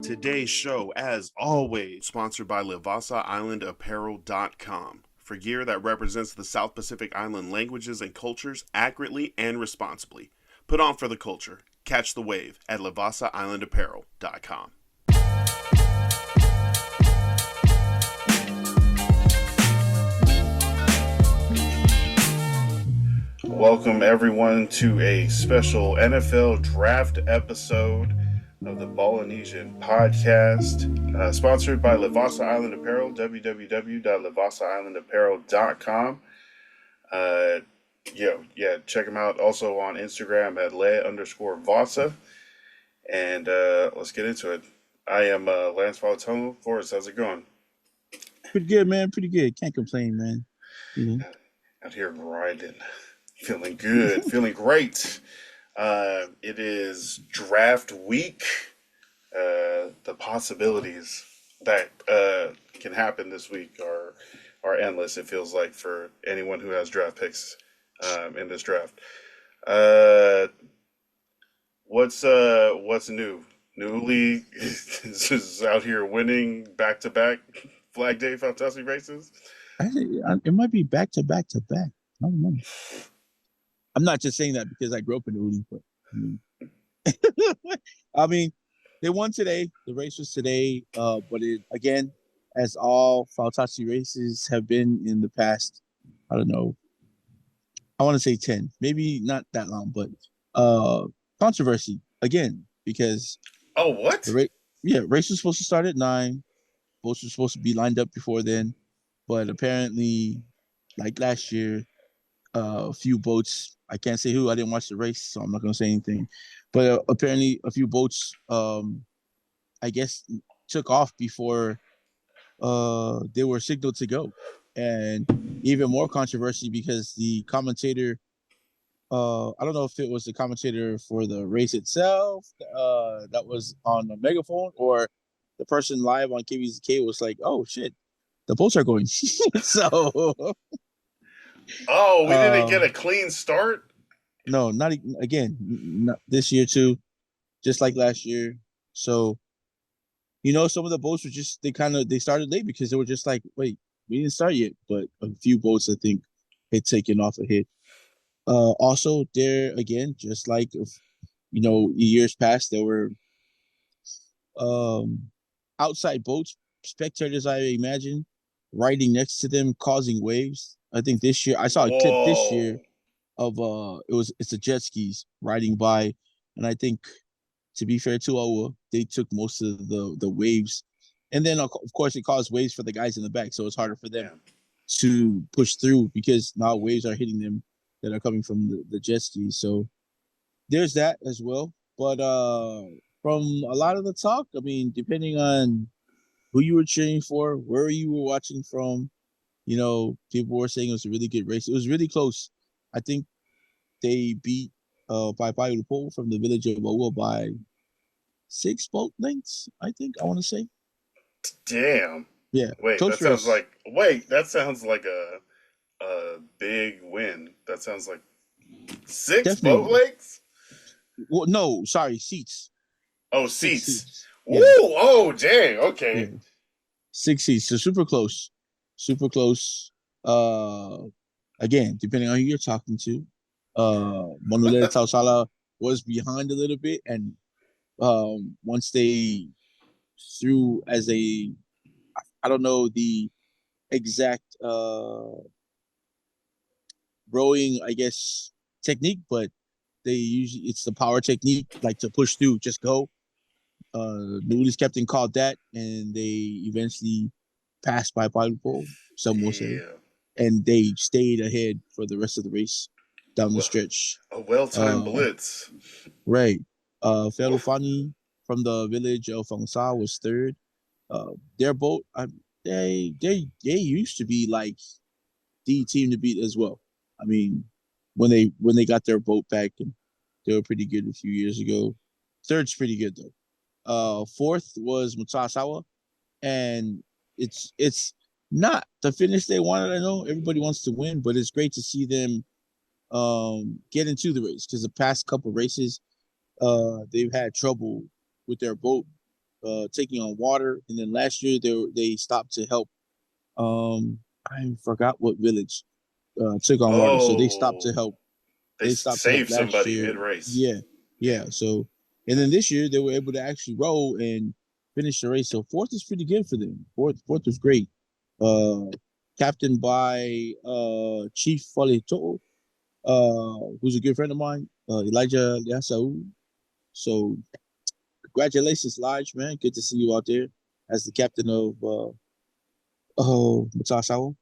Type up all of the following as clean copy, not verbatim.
Today's show, as always, sponsored by LivasaIslandApparel.com for gear that represents the South Pacific Island languages and cultures accurately and responsibly. Put on for the culture. Catch the wave at LivasaIslandApparel.com. Welcome everyone to a special NFL draft episode of the Ballinesian podcast, sponsored by Livasa Island Apparel, www.livasailandapparel.com. Check them out also on Instagram at le_Vasa. And let's get into it. I am Lance Fautasi. Forrest, how's it going? Pretty good, man. Pretty good. Can't complain, man. Out here grinding. Feeling good. Feeling great. It is draft week. The possibilities that can happen this week are endless, it feels like, for anyone who has draft picks in this draft. What's new? Newly is out here winning back-to-back Flag Day Fautasi races. It might be back to back. I don't know. I'm not just saying that because I grew up in Uli, but I mean, they won today. The race was today, but it again, as all Fautasi races have been in the past, I don't know. I want to say 10, maybe not that long, but controversy again because what? Race was supposed to start at 9. Boats were supposed to be lined up before then, but apparently, like last year, a few boats. I can't say who. I didn't watch the race, so I'm not going to say anything. But apparently, a few boats, I guess, took off before they were signaled to go. And even more controversy because the commentator, I don't know if it was the commentator for the race itself that was on the megaphone, or the person live on KBZK was like, "Oh shit, the boats are going." So. Oh, we didn't get a clean start? No, not this year too, just like last year. So, some of the boats were just they started late because they were just like, wait, we didn't start yet. But a few boats I think had taken off a hit. Also there again, just like years past, there were outside boats, spectators I imagine, riding next to them, causing waves. I think this year I saw a clip this year of it's a jet skis riding by, and I think, to be fair to Owa, they took most of the waves, and then of course it caused waves for the guys in the back, so it's harder for them to push through because now waves are hitting them that are coming from the jet skis. So there's that as well. But from a lot of the talk, I mean, depending on who you were cheering for, where you were watching from, people were saying it was a really good race. It was really close. I think they beat Paipai from the village of Owa by 6 boat lengths, I think, I want to say. Damn. Yeah. That sounds like a big win. That sounds like 6 Definitely. boat lengths? Well, no, sorry, seats. Oh, seats. Yeah. Woo! Oh, dang. Okay. Yeah. 6 seats. So super close. Super close. Again, depending on who you're talking to. Manulele Tausala was behind a little bit, and once they threw as I don't know the exact rowing, I guess, technique, but it's the power technique, like to push through, just go. The Woolies captain called that, and they eventually passed by Pineapple, some will say, and they stayed ahead for the rest of the race down the stretch. A well-timed blitz. Right. Ferufani from the village of Fangsa was third. Their boat, they used to be like the team to beat as well. I mean, when they got their boat back, and they were pretty good a few years ago. Third's pretty good though. Fourth was Mutasawa, and it's not the finish they wanted. I know everybody wants to win, but it's great to see them get into the race because the past couple races, they've had trouble with their boat, taking on water, and then last year they stopped to help. I forgot what village took on water, so they stopped to Oh, help. they They stopped to help saved last somebody year. mid race. Yeah, yeah. So, and then this year they were able to actually row and finish the race. So fourth is pretty good for them. Fourth was great. Uh, Captained by Chief Falito, who's a good friend of mine, Elijah Yasau. So congratulations, Lige, man. Good to see you out there as the captain of Matasawa.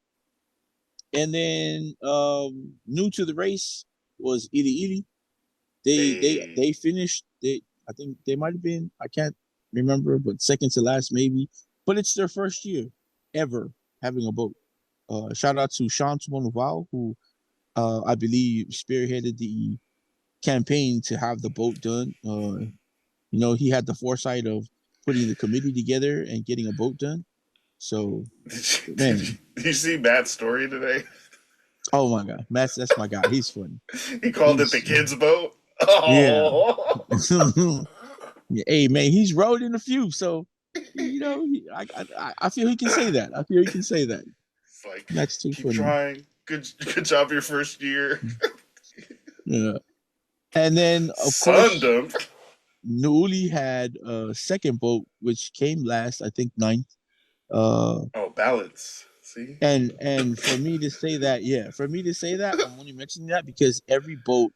And then new to the race was Ili Ili. Hey, They finished. I think they might have been. I can't remember, but second to last maybe. But it's their first year ever having a boat. Shout out to Sean Tumonoval, who I believe spearheaded the campaign to have the boat done. He had the foresight of putting the committee together and getting a boat done. So, man, did you see Matt's story today? oh my God, that's my guy. He's funny. He called it the He's kids' boat. yeah. Oh, Yeah, hey man, he's rode in a few, so I feel he can say that. I feel he can say that. it's like That's too keep funny. trying. Good job your first year. Yeah, and then of course Sundom. Nuli had a second boat which came last, I think ninth. Uh, Oh, balance. See? and for me to say that, yeah, for me to say that, I'm only mentioning that because every boat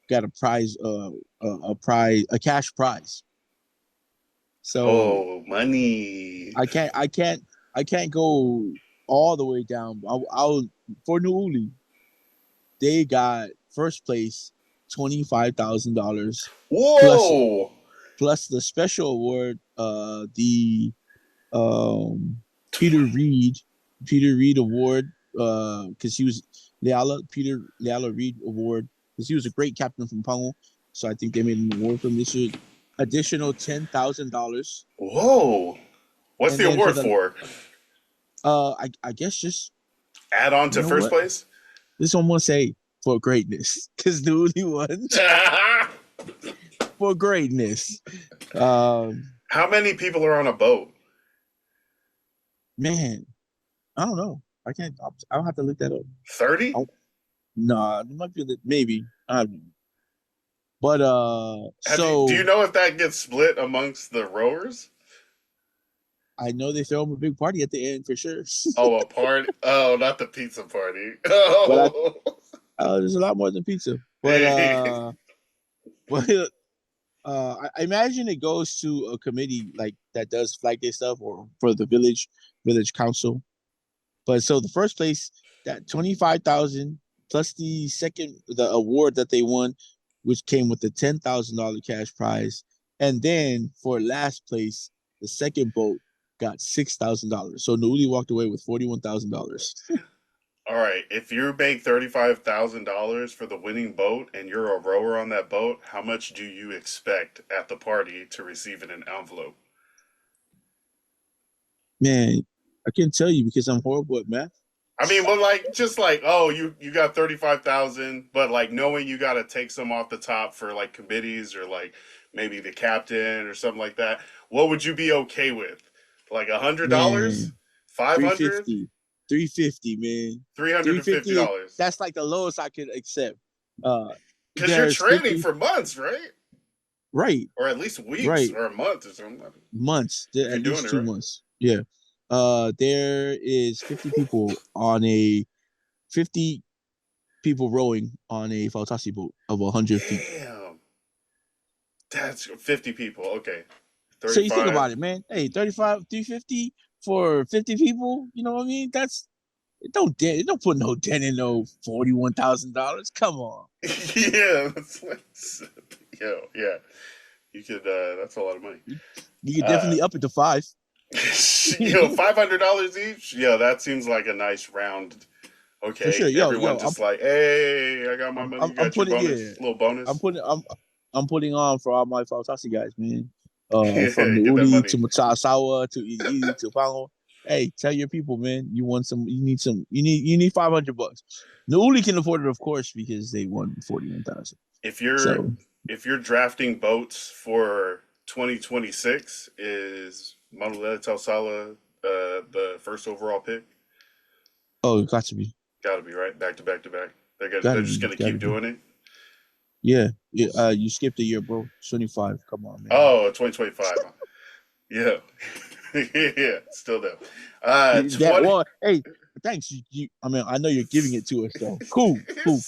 got a prize, a cash prize. So Oh, money. I can't go all the way down. I'll for New Uli, they got first place, $25,000 plus Whoa! plus the special award, the um Peter Reed Peter Reed Award, because he was Leala Reed Award because he was a great captain from Pango. So I think they made an award from this year. Additional $10,000, Whoa! What's and the then for award the for? I guess just Add on you to know first what place? this one will say for greatness because the only one for greatness. Um, How many people are on a boat? Man, I don't know. I can't. I'll have to look that up. 30? Oh, nah, it might be maybe. I don't know. But Do you so know if that gets split amongst the rowers? I know they throw them a big party at the end for sure. Oh, a party? Oh, not the pizza party. But Oh. there's a lot more than pizza. But Hey. but I imagine it goes to a committee like that does flag day stuff or for the village council. But so the first place, that 25,000 plus the award that they won, which came with the $10,000 cash prize, and then for last place, the second boat got $6,000. So Nuli walked away with $41,000. All right, if you make $35,000 for the winning boat and you're a rower on that boat, how much do you expect at the party to receive in an envelope? Man, I can't tell you because I'm horrible at math. I mean, but like, just like, oh, you got 35,000, but like knowing you got to take some off the top for like committees or like maybe the captain or something like that. What would you be okay with? Like $100, Man, 500, 350, 350, man, three hundred and fifty 350. dollars? That's like the lowest I could accept. Uh, Because you're there's training 50, for months, right? right, Or at least weeks right. or a month or something. Months, If you're at doing least it two right. months. Yeah. There is 50 people on a 50 people rowing on a Fautasi boat of 100 feet. Damn. That's 50 people. Okay. So you think 35. about it, man. Hey, 35, 350 for 50 people. You know what I mean? That's don't put no dent in no $41,000. Come on. Yeah. Yeah. You could, that's a lot of money. You could Uh, definitely up it to five. $500 each? Yeah, that seems like a nice round. For sure. Okay, Yo, everyone just like, hey, I got my money. You I'm got your putting yeah. bonus, little I'm bonus. putting I'm putting on for all my Fautasi guys, man. From the Get that Uli to money. Matasawa to Ili to Pango. Hey, tell your people, man, you need $500. The Uli can afford it, of course, because they won 41,000. If you're So if you're drafting boats for 2026 is Manulele Tausala the first overall pick. Oh, it got to be. Got to be right, back to back to back. Gotta They're be. just gonna Gotta keep be. doing it. Yeah. Yeah. You skipped a year, bro. 25. Come on, man. Oh, 2025. Huh? Yeah, yeah, still though. That 20. well, hey, thanks. I mean, I know you're giving it to us, so cool, cool.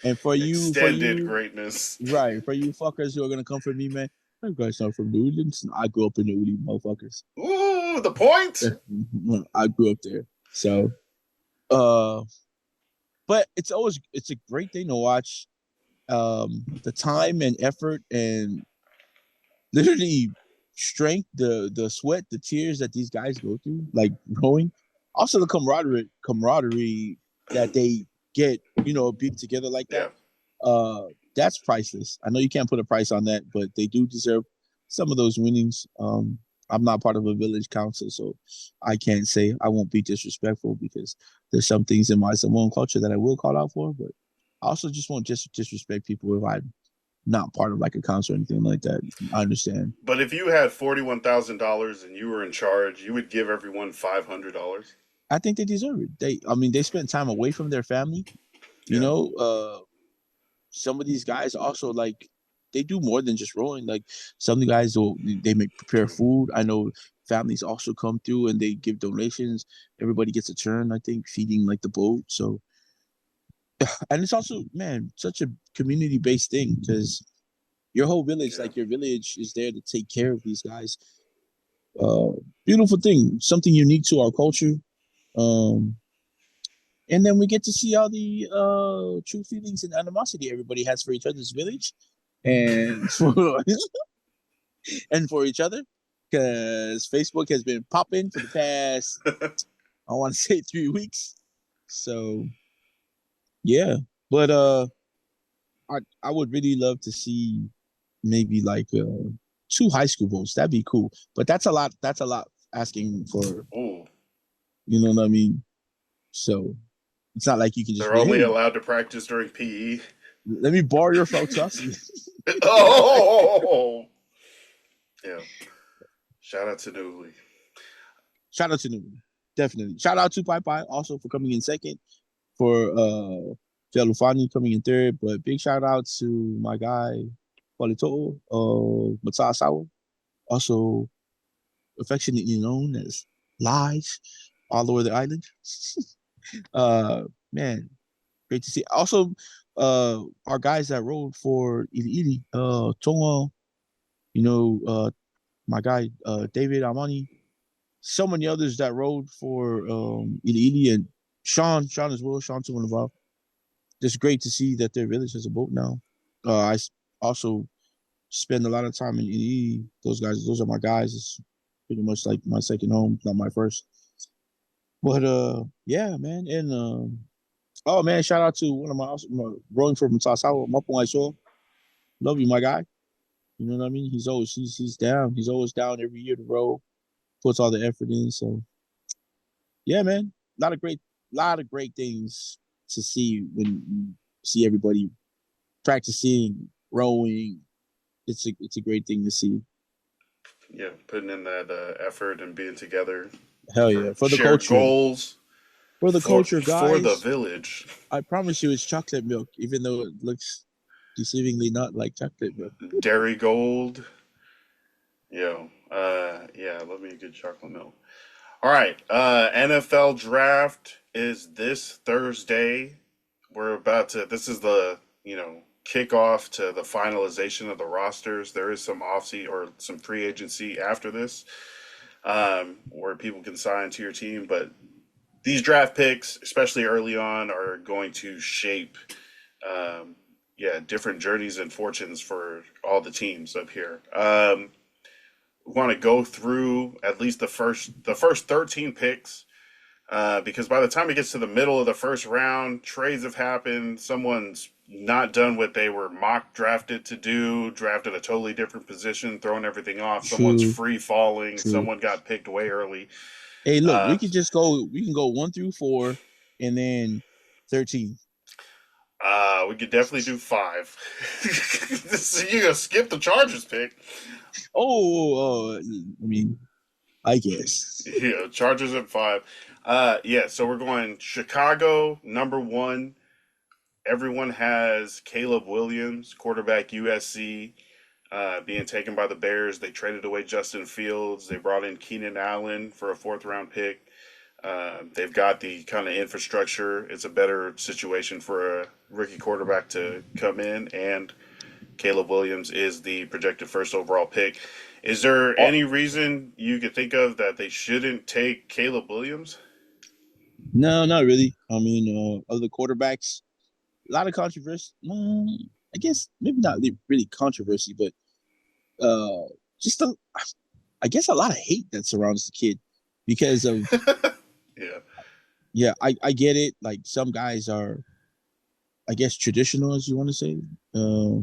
And for Extended you, greatness. right? For you fuckers who are gonna come for me, man. You guys not from New Orleans. I grew up in New Orleans, motherfuckers. Ooh, the point. I grew up there, so uh, but it's a great thing to watch. The time and effort and literally strength, the sweat, the tears that these guys go through, like growing. Also the camaraderie that they get, being together like that. Yeah. That's priceless. I know you can't put a price on that, but they do deserve some of those winnings. I'm not part of a village council, so I can't say I won't be disrespectful because there's some things in my Samoan culture that I will call out for, but I also just won't just disrespect people if I'm not part of like a council or anything like that. I understand. But if you had $41,000 and you were in charge, you would give everyone $500. I think they deserve it. I mean, they spend time away from their family. You Yeah. know, some of these guys also like they do more than just rowing. Like some of the guys will they make prepare food. I know families also come through and they give donations. Everybody gets a turn. I think feeding like the boat. So and it's also man such a community based thing because your whole village, Yeah. like your village, is there to take care of these guys. Uh, Beautiful thing, something unique to our culture. Um, and then we get to see all the true feelings and animosity everybody has for each other's village and for and for each other. Because Facebook has been popping for the past, I want to say 3 weeks. So yeah, but I would really love to see maybe like two high school votes. That'd be cool. But that's a lot. That's a lot asking for. Ooh. You know what I mean? So it's not like you can just They're be, only hey, allowed to practice during PE. let me borrow your Fautasi. Oh, yeah. Shout out to Newly. Shout out to Newman. Definitely. Shout out to Pai Pai also for coming in second, for Jalufani coming in third. But big shout out to my guy, Polito, Mataasawa, also affectionately known as Live, all over the island. Man, great to see. Also, our guys that rode for Ili Ili, Tonga, my guy, David Amani, so many others that rode for Ili Ili and Sean as well, Sean Tumanava. Just great to see that their village has a boat now. I also spend a lot of time in Ili Ili. Those are my guys. It's pretty much like my second home, not my first. But yeah, man, and oh man, shout out to one of my rowing from Tasawa, Mapung Aiso. Love you, my guy. You know what I mean? He's down. He's always down every year to row. Puts all the effort in. So yeah, man, lot of great things to see when you see everybody practicing rowing. It's a great thing to see. Yeah, putting in that effort and being together Hell for yeah, shared goals for the culture, for the guys. village. I promise you, it's chocolate milk, even though it looks deceivingly not like chocolate milk. Dairy Gold. Yeah, love me a good chocolate milk. All right, NFL draft is this Thursday. This is the, kickoff to the finalization of the rosters. There is some or some free agency after this, where people can sign to your team. But these draft picks, especially early on, are going to shape, different journeys and fortunes for all the teams up here. Want to go through at least the first 13 picks, because by the time it gets to the middle of the first round, trades have happened. Someone's not done what they were mock drafted to do, drafted a totally different position, throwing everything off. Someone's True, free falling. true. Someone got picked way early. Hey, look, Uh, we can go 1 through 4 and then 13. we could definitely do five. So you gonna skip the Chargers pick? I mean, I guess. Yeah, Chargers at 5. Yeah, so we're going Chicago #1. Everyone has Caleb Williams, quarterback USC, being taken by the Bears. They traded away Justin Fields. They brought in Keenan Allen for a fourth round pick. They've got the kind of infrastructure. It's a better situation for a rookie quarterback to come in, and Caleb Williams is the projected first overall pick. Is there Oh, any reason you could think of that they shouldn't take Caleb Williams? no, not really. I mean, other quarterbacks, a lot of controversy. I guess maybe not really controversy, but uh, just I guess a lot of hate that surrounds the kid because of Yeah. yeah, I get it. Like some guys are, I guess, traditional, as you want to say. Uh,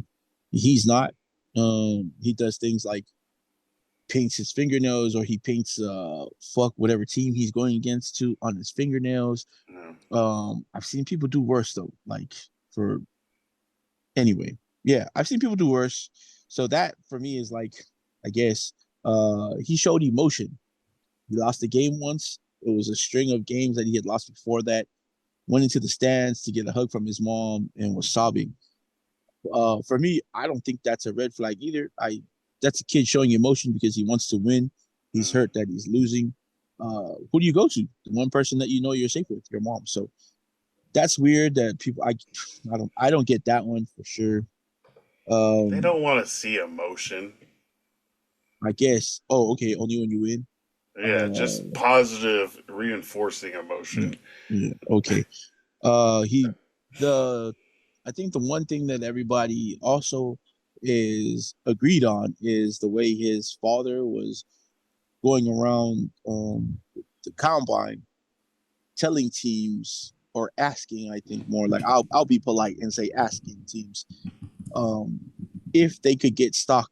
he's not. He does things like paints his fingernails, or he paints fuck whatever team he's going against to on his fingernails. No. I've seen people do worse though. Like for anyway, yeah, I've seen people do worse. So that for me is like, I guess, he showed emotion. He lost a game once. It was a string of games that he had lost before that. Went into the stands to get a hug from his mom and was sobbing. For me, I don't think that's a red flag either. That's a kid showing emotion because he wants to win. He's Mm. hurt that he's losing. Who do you go to? The one person that you know you're safe with, your mom. So that's weird that people. I don't get that one for sure. They Um, don't want to see emotion. I guess. Oh, okay. Only when you win. Yeah, just Uh, positive reinforcing yeah, emotion. yeah. Okay. He the I think the one thing that everybody also is agreed on is the way his father was going around the combine telling teams, or asking, I think more like I'll be polite and say asking teams um if they could get stock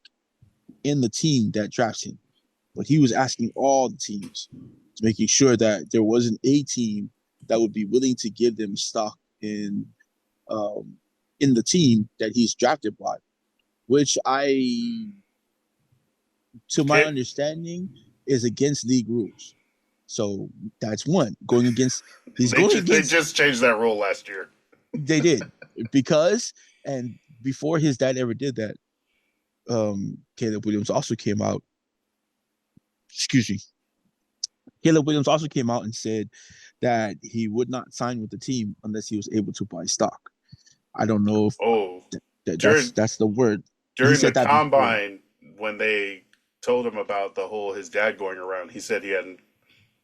in the team that drafts him. But he was asking all the teams, making sure that there wasn't a team that would be willing to give them stock um, in the team that he's drafted by, which to my Okay, understanding, is against league rules. So that's one going against. He's they going just they against. just changed that rule last year. They did because and before his dad ever did that, Caleb Williams also came out. Excuse me. Caleb Williams also came out and said that he would not sign with the team unless he was able to buy stock. I don't know if Oh, that's during that's the word. He during the said that before. combine when they told him about the whole his dad going around, he said he hadn't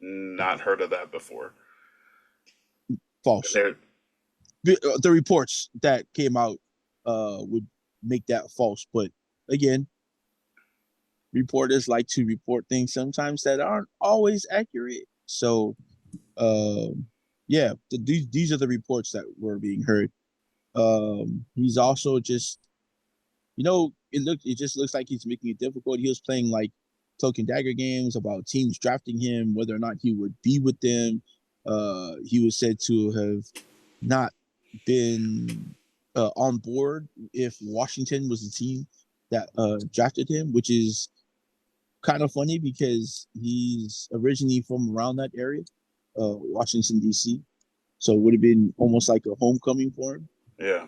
not heard of that before. And False. they're The reports that came out would make that false. But again, reporters like to report things sometimes that aren't always accurate. So yeah, these are the reports that were being heard. He's also just, it just looks like he's making it difficult. He was playing like cloak and dagger games about teams drafting him, whether or not he would be with them. He was said to have not been on board if Washington was the team that drafted him, which is kind of funny because he's originally from around that area, Washington D.C. So it would have been almost like a homecoming for him. yeah.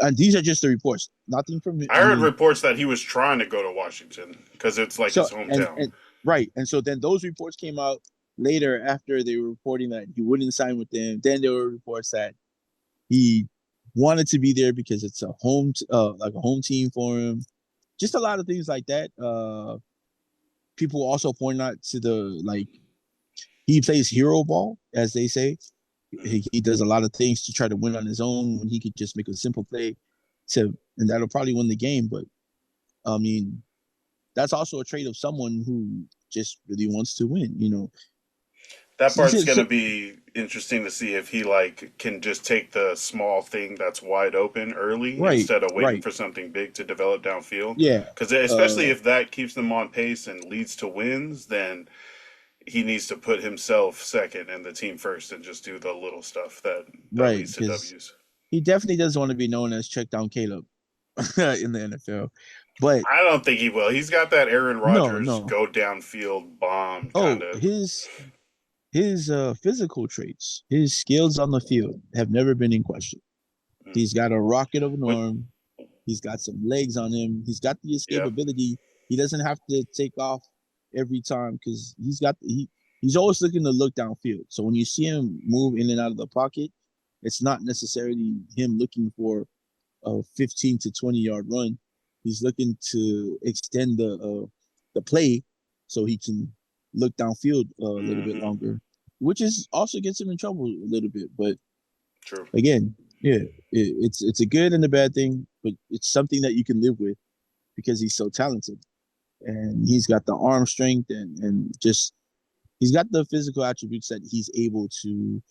And these are just the reports. Nothing from. I I heard mean, reports that he was trying to go to Washington because it's like so his hometown. and right, and so then those reports came out later after they were reporting that he wouldn't sign with them. Then there were reports that he wanted to be there because it's a like a home team for him. Just a lot of things like that. People also point out to the like he plays hero ball, as they say. He does a lot of things to try to win on his own when he could just make a simple play and that'll probably win the game. But I mean, that's also a trait of someone who just really wants to win. That So, part's so, gonna be interesting to see if he like can just take the small thing that's wide open early right, instead of waiting right, for something big to develop downfield. yeah, Because especially uh, if that keeps them on pace and leads to wins, then he needs to put himself second and the team first and just do the little stuff that right, leads to because W's. he definitely doesn't want to be known as check down Caleb in the NFL. But I don't think he will. He's got that Aaron no, Rodgers no. go downfield bomb kind Oh, of. his physical traits, his skills on the field have never been in question. He's got a rocket of an What? arm. He's got some legs on him. He's got the Yeah. escapability. He doesn't have to take off every time because he's always looking to look downfield. So when you see him move in and out of the pocket, it's not necessarily him looking for a 15 to 20-yard run. He's looking to extend the play so he can look downfield a little bit Mm-hmm. longer, which is also gets him in trouble a little bit. But True. again, yeah, it's a good and a bad thing, but it's something that you can live with because he's so talented and he's got the arm strength and just he's got the physical attributes that he's able to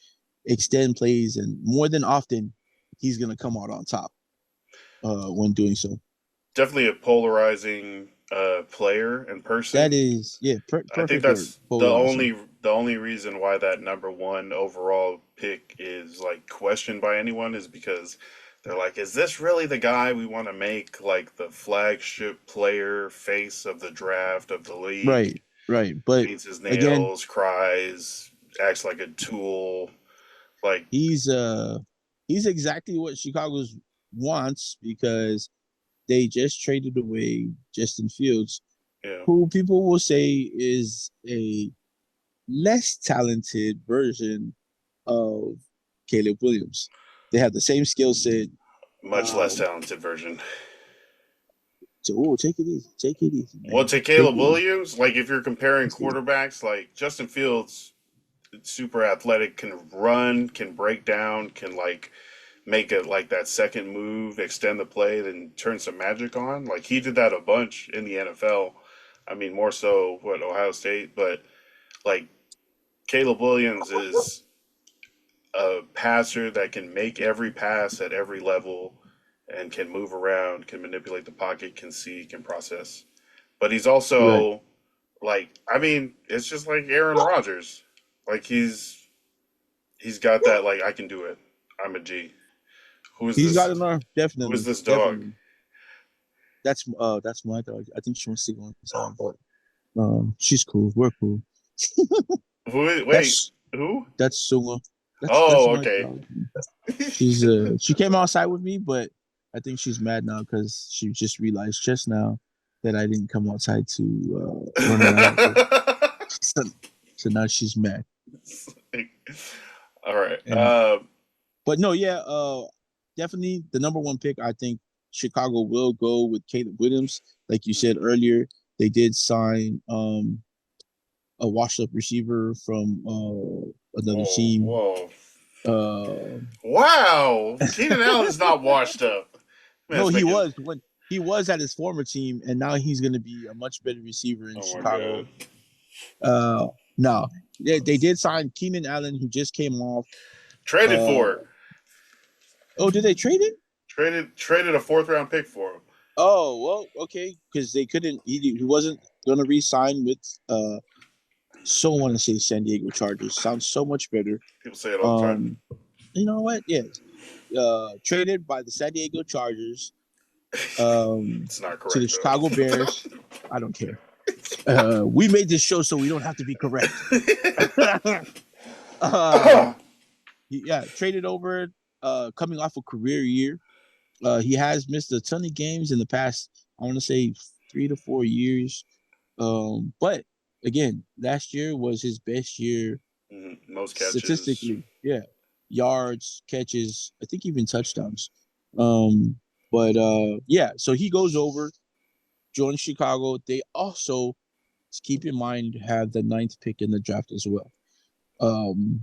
extend plays and more than often he's gonna come out on top when doing so. Definitely a polarizing player and That person. is, yeah, I think perfect word, that's polarizing. the only reason why that number one overall pick is like questioned by anyone is because they're like, is this really the guy we want to make like the flagship player, face of the draft of the league? Right, right. But Beats his again, nails, cries, acts like a tool. Like, he's uh he's exactly what Chicago's wants because they just traded away Justin Fields, yeah, who people will say is a less talented version of Caleb Williams. They have the same skill set. much less Um, talented version. so take it easy, Well, man, to take Caleb it easy. Williams, like if you're comparing Take it easy. quarterbacks, like Justin Fields, super athletic, can run, can break down, can like make it like that second move, extend the play, then turn some magic on. Like he did that a bunch in the NFL. I mean, more so what Ohio State, but like Caleb Williams is a passer that can make every pass at every level and can move around, can manipulate the pocket, can see, can process. But he's Right. also like, I mean, it's just like Aaron Rodgers. Like he's got that like I can do it. I'm a G. Who is He's got this? an arm, Who is definitely, this dog? definitely. That's my dog. I think she wants to go inside, but she's cool. We're cool. Who is? Wait, That's who? that's Suma. That's Oh, my okay. dog. She came outside with me, but I think she's mad now because she just realized just now that I didn't come outside to run around with her. So, so now she's mad. All right. And but no, yeah, definitely the number one pick. I think Chicago will go with Caleb Williams. Like you said earlier, they did sign a washed up receiver from another Whoa, team. whoa. Uh, Wow. Keenan Allen's not washed up. no, Man's making. he was at his former team, and now he's going to be a much better receiver in Oh my Chicago. god. Uh, no, they did sign Keenan Allen, who just came off. Traded Uh, for. oh, did they trade him? Traded a fourth round pick for him. Oh, well, okay, because they couldn't. He wasn't going to re-sign with. So want to say San Diego Chargers sounds so much better. People say it all the time. Um, you know what? Yes, traded by the San Diego Chargers It's not to the correct Chicago Bears. I don't care. We made this show so we don't have to be correct. uh, though. yeah, traded over. Coming off a career year, he has missed a ton of games in the past. I want to say 3 to 4 years. But again, last year was his best year Most catches. statistically. Yeah, yards, catches, I think even touchdowns. Um, but yeah, so he goes over, joins Chicago. They also keep in mind have the ninth pick in the draft as well. Um,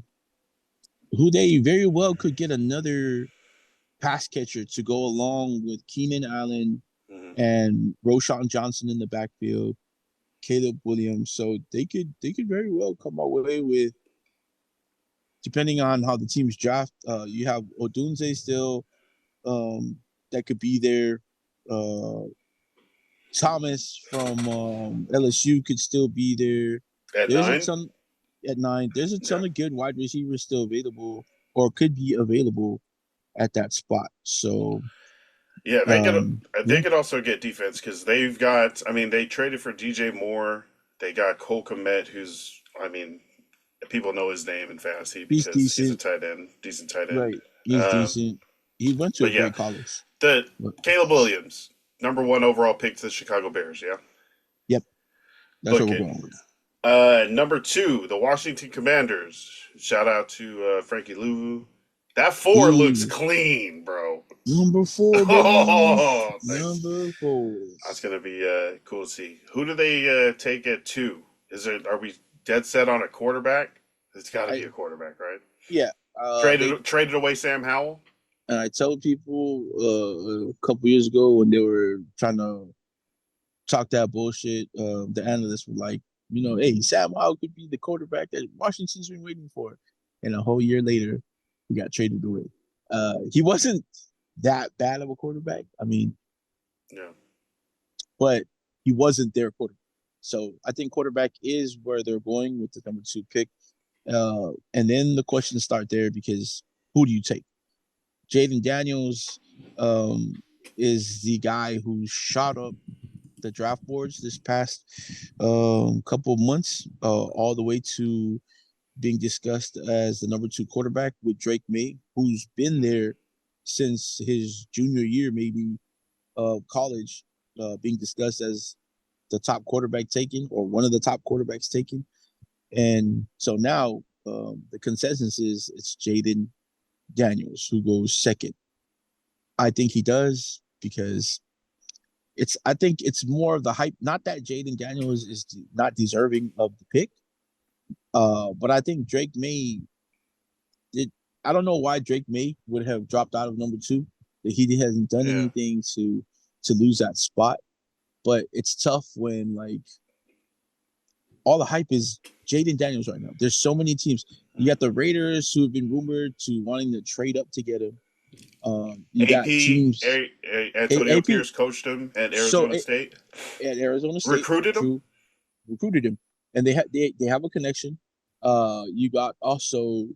who they very well could get another pass catcher to go along with Keenan Allen Mm-hmm. and Roshan Johnson in the backfield, Caleb Williams. So they could very well come away with, depending on how the teams draft. You have Odunze still that could be there. Uh, Thomas from LSU could still be there. At There's a nine? ton at nine. There's a Yeah. ton of good wide receivers still available or could be available at that spot. So Yeah, they Yeah, could also get defense because they've got. I mean, they traded for DJ Moore. They got Cole Kmet, who's. I mean, people know his name in fantasy he's because he's a decent. tight end, decent tight end. Right, he's Um, decent. He went to a but yeah, great college. the But, Caleb Williams, #1 overall pick to the Chicago Bears. Yeah, yep, that's what book we're it. going with. #2, the Washington Commanders. Shout out to Frankie Louvu. That four looks Ooh, clean, bro. number 4, baby. Oh, Number 4. that's gonna be cool to see. Who do they take at 2? Are we dead set on a quarterback? It's got to I be a quarterback, right? Yeah. They Traded away Sam Howell. and I told people a couple years ago when they were trying to talk that bullshit. The analysts were like, hey, Sam Howell could be the quarterback that Washington's been waiting for. And a whole year later, he got traded away. He wasn't that bad of a quarterback. I mean, Yeah. but he wasn't their quarterback. So I think quarterback is where they're going with the #2 pick. And then the questions start there because who do you take? Jayden Daniels is the guy who shot up the draft boards this past couple of months, all the way to being discussed as the #2 quarterback with Drake May, who's been there since his junior year, maybe of college, being discussed as the top quarterback taken or one of the top quarterbacks taken. And so now the consensus is it's Jayden Daniels who goes second. I think he does because I think it's more of the hype. Not that Jayden Daniels is not deserving of the pick, but I think Drake May did. I don't know why Drake May would have dropped out of #2. That he hasn't done Yeah. anything to lose that spot. But it's tough when like all the hype is Jayden Daniels right now. There's so many teams. You got the Raiders who have been rumored to wanting to trade up to get him. You got teams. Antonio AP. Pierce coached him at So Arizona State. at Arizona State, Recruited him. true, recruited him, and they have a connection. You got also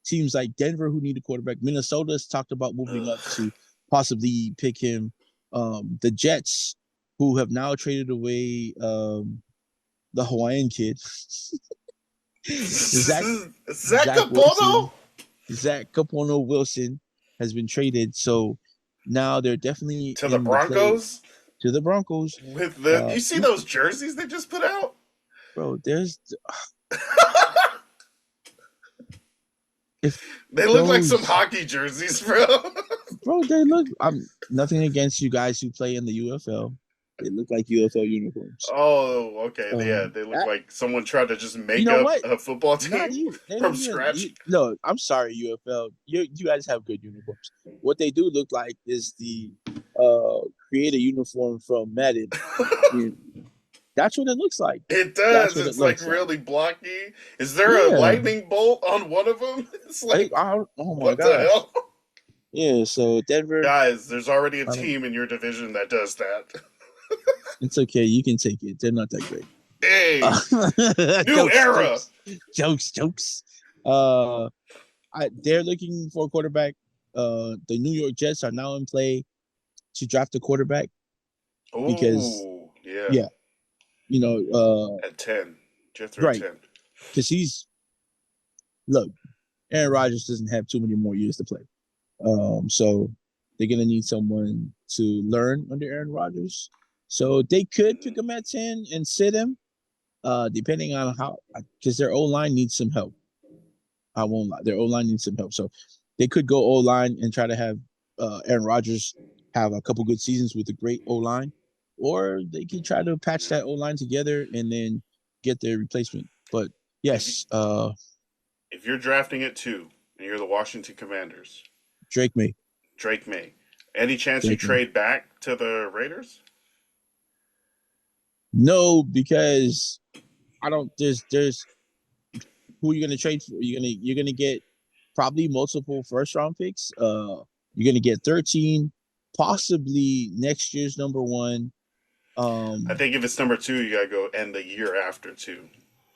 teams like Denver who need a quarterback. Minnesota's talked about moving up Ugh. to possibly pick him. The Jets, who have now traded away the Hawaiian kid, Zach Zach Zach Capono Wilson, Zach Capono Wilson has been traded. So now they're definitely to the in the play Broncos to the Broncos. with the. You see those jerseys they just put out, Bro, there's if they look like some hockey jerseys, bro. bro, they look. I'm nothing against you guys who play in the UFL. They look like UFL uniforms. Oh, okay. Yeah, they look That, like someone tried to just you make know up what? a football Not team you. They from don't even. scratch. No, I'm sorry, UFL. You guys have good uniforms. What they do look like is the create a uniform from Madden. You- That's what it looks like. It That's does. what it It's like looks like. really blocky. Is there a Yeah. lightning bolt on one of them? It's like, Oh my what the gosh. hell? Yeah. So Denver. Guys, there's already a I don't. team in your division that does that. It's okay. You can take it. They're not that great. Hey, new Jokes, era. jokes. Uh, they're looking for a quarterback. The New York Jets are now in play to draft a quarterback because, Oh, yeah. yeah, you know, At 10. Jets are at right, 10. because look, Aaron Rodgers doesn't have too many more years to play. So they're gonna need someone to learn under Aaron Rodgers. So they could pick him at 10 and sit him, depending on how, because their O line needs some help. I won't lie. Their O line needs some help. So they could go O line and try to have Aaron Rodgers have a couple good seasons with a great O line, or they can try to patch that O line together and then get their replacement. But If, you, yes, if you're drafting at 2 and you're the Washington Commanders, Drake May. Drake May, any chance you Drake May. trade back to the Raiders? No, because I don't. There's who you're gonna trade for. You're gonna get probably multiple first round picks. You're gonna get 13, possibly next year's #1. I think if it's #2, you got to go end the year after, too.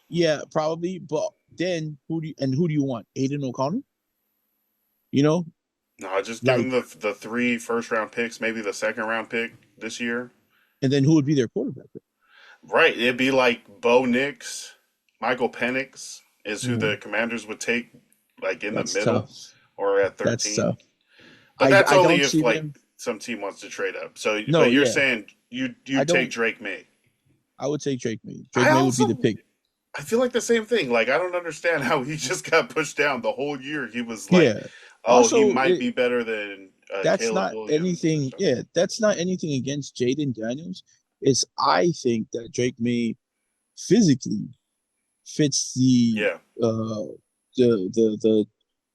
Yeah, probably. But then who do you want? Aiden O'Connell? You know, No, just give Like, them the 3 first round picks, maybe the second round pick this year. and then who would be their quarterback? Right. It'd be like Bo Nix, Michael Penix is who Ooh, the Commanders would take, like in the that's middle tough. or at That's 13. tough. But that's I only don't if see like them. some team wants to trade up. So, No, but you're yeah, saying you I take don't. Drake May. I would take Drake May. I Drake May would be the also pick. I feel like the same thing. Like I don't understand how he just got pushed down the whole year. He was like, Yeah. oh, he Also, might be better than that's Caleb not Williams or anything. something. Yeah, that's not anything against Jayden Daniels. It's I think that Drake May physically fits Yeah. uh the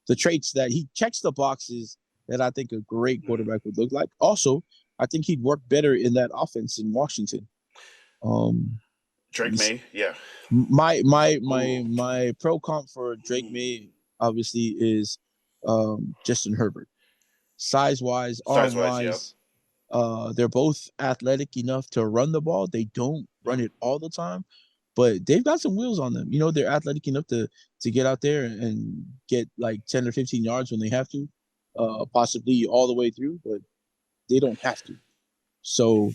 the traits that he checks the boxes that I think a great Mm. quarterback would look like. Also, I think he'd work better in that offense in Washington. Um, Drake May. Yeah. Ooh. my pro comp for Drake May obviously is Justin Herbert. Size wise, Size arm wise, yeah. wise, they're both athletic enough to run the ball. They don't run it all the time, but they've got some wheels on them. You know, they're athletic enough to get out there and get like 10 or 15 yards when they have to, possibly all the way through, but they don't have to. So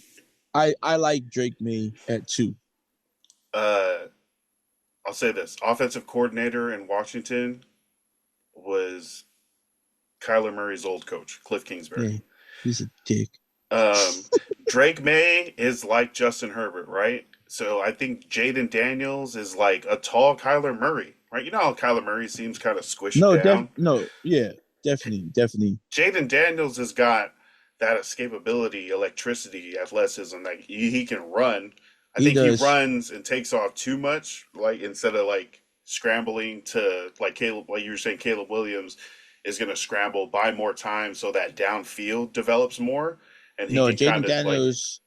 I like Drake May at 2. Uh, I'll say this: offensive coordinator in Washington was Kyler Murray's old coach, Cliff Yeah, Kingsbury. he's a dick. Um, Drake May is like Justin Herbert, right? So I think Jayden Daniels is like a tall Kyler Murray, right? You know how Kyler Murray seems kind of squished down. No, yeah, definitely. Jayden Daniels has got that escapability, electricity, athleticism. Like he can run. I He think he does. runs and takes off too much, like instead of like scrambling to like Caleb, like you were saying, Caleb Williams is going to scramble, buy more time so that downfield develops more, and he No, can kind Jaden of like, Daniels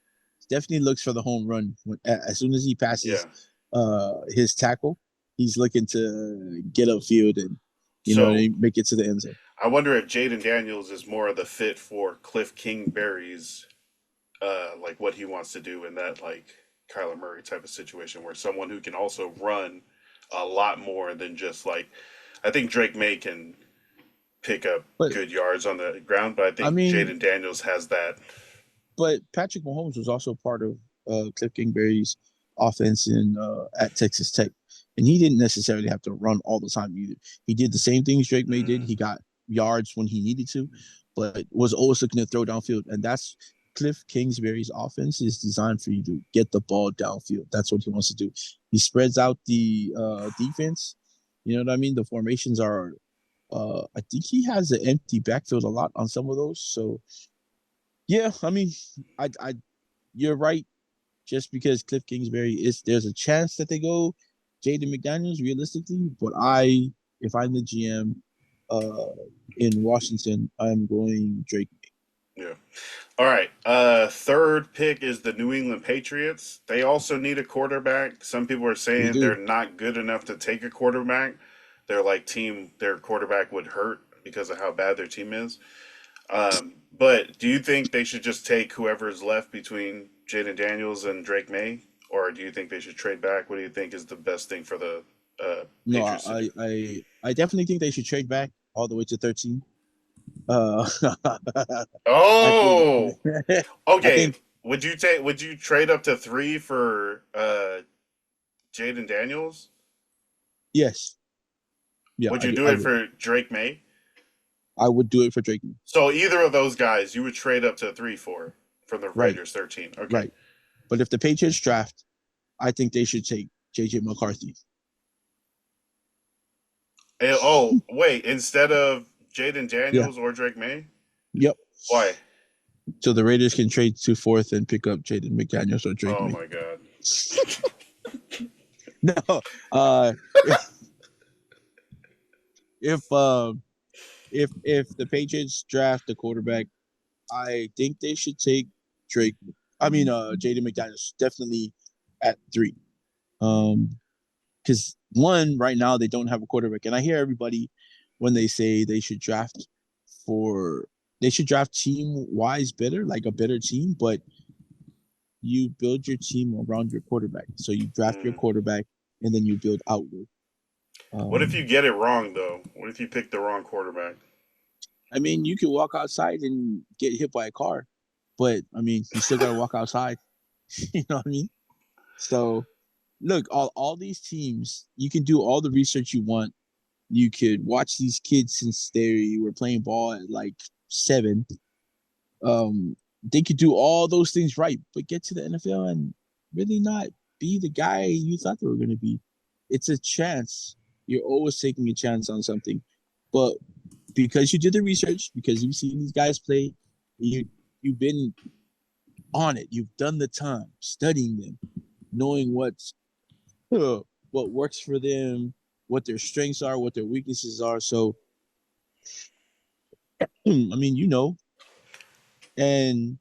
definitely looks for the home run as soon as he passes yeah. his tackle. He's looking to get upfield and So make it to the end zone. I wonder if Jayden Daniels is more of the fit for Cliff Kingsbury's like what he wants to do in that like Kyler Murray type of situation, where someone who can also run a lot more than just like I think Drake May can pick up But good yards on the ground, but I I think mean, Jaden Daniels has that. but Patrick Mahomes was also part of Cliff Kingsbury's offense in at Texas Tech, and he didn't necessarily have to run all the time either. He did the same things Drake May did. Mm, He got yards when he needed to, but was always looking to throw downfield, and that's Cliff Kingsbury's offense is designed for you to get the ball downfield. That's what he wants to do. He spreads out the defense. You know what I mean? The formations are. I think he has an empty backfield a lot on some of those. So yeah, I mean, I you're right. Just because Cliff Kingsbury is, there's a chance that they go Jaden McDaniels realistically, but if I'm the GM, uh, in Washington, I'm going Drake. yeah. All right. Third pick is the New England Patriots. They also need a quarterback. Some people are They saying they're do, not good enough to take a quarterback. Their quarterback would hurt because of how bad their team is. But do you think they should just take whoever's left between Jaden Daniels and Drake May, or do you think they should trade back? What do you think is the best thing for the no, Patriots to do? I definitely think they should trade back all the way to 13. Uh, I think Oh, I okay. think Would you take? Would you trade up to 3 for Jaden Daniels? yes, yeah, Would you do I it would. for Drake May? I would do it for Drake. So either of those guys, you would trade up to 3 for from the Right, Raiders 13. Okay. right. But if the Patriots draft, I think they should take JJ McCarthy. Oh, wait. Instead of Jaden Yeah. Daniels or Drake May? Yep. Why? So the Raiders can trade to fourth and pick up Jaden McDaniels or Drake Oh May. my God. No, uh, if um if the Patriots draft the quarterback, I think they should take Drake. I mean, Jaden McDaniels definitely at 3. Um, because one right now they don't have a quarterback, and I hear everybody when they say for they should draft team wise better, like a better team, but you build your team around your quarterback. So you draft your Mm. quarterback and then you build outward. What if you Um, get it wrong though? What if you pick the wrong quarterback? I mean, you can walk outside and get hit by a car, but I mean, you still got to walk outside. You know what I mean? So, look, all these teams, you can do all the research you want. You could watch these kids since they were playing ball at like 7. They could do all those things right, but get to the NFL and really not be the guy you thought they were going to be. It's a chance. You're always taking a chance on something, but because you did the research, because you've seen these guys play, you've been on it. You've done the time studying them, knowing what works for them, what their strengths are, what their weaknesses are. So, I mean, and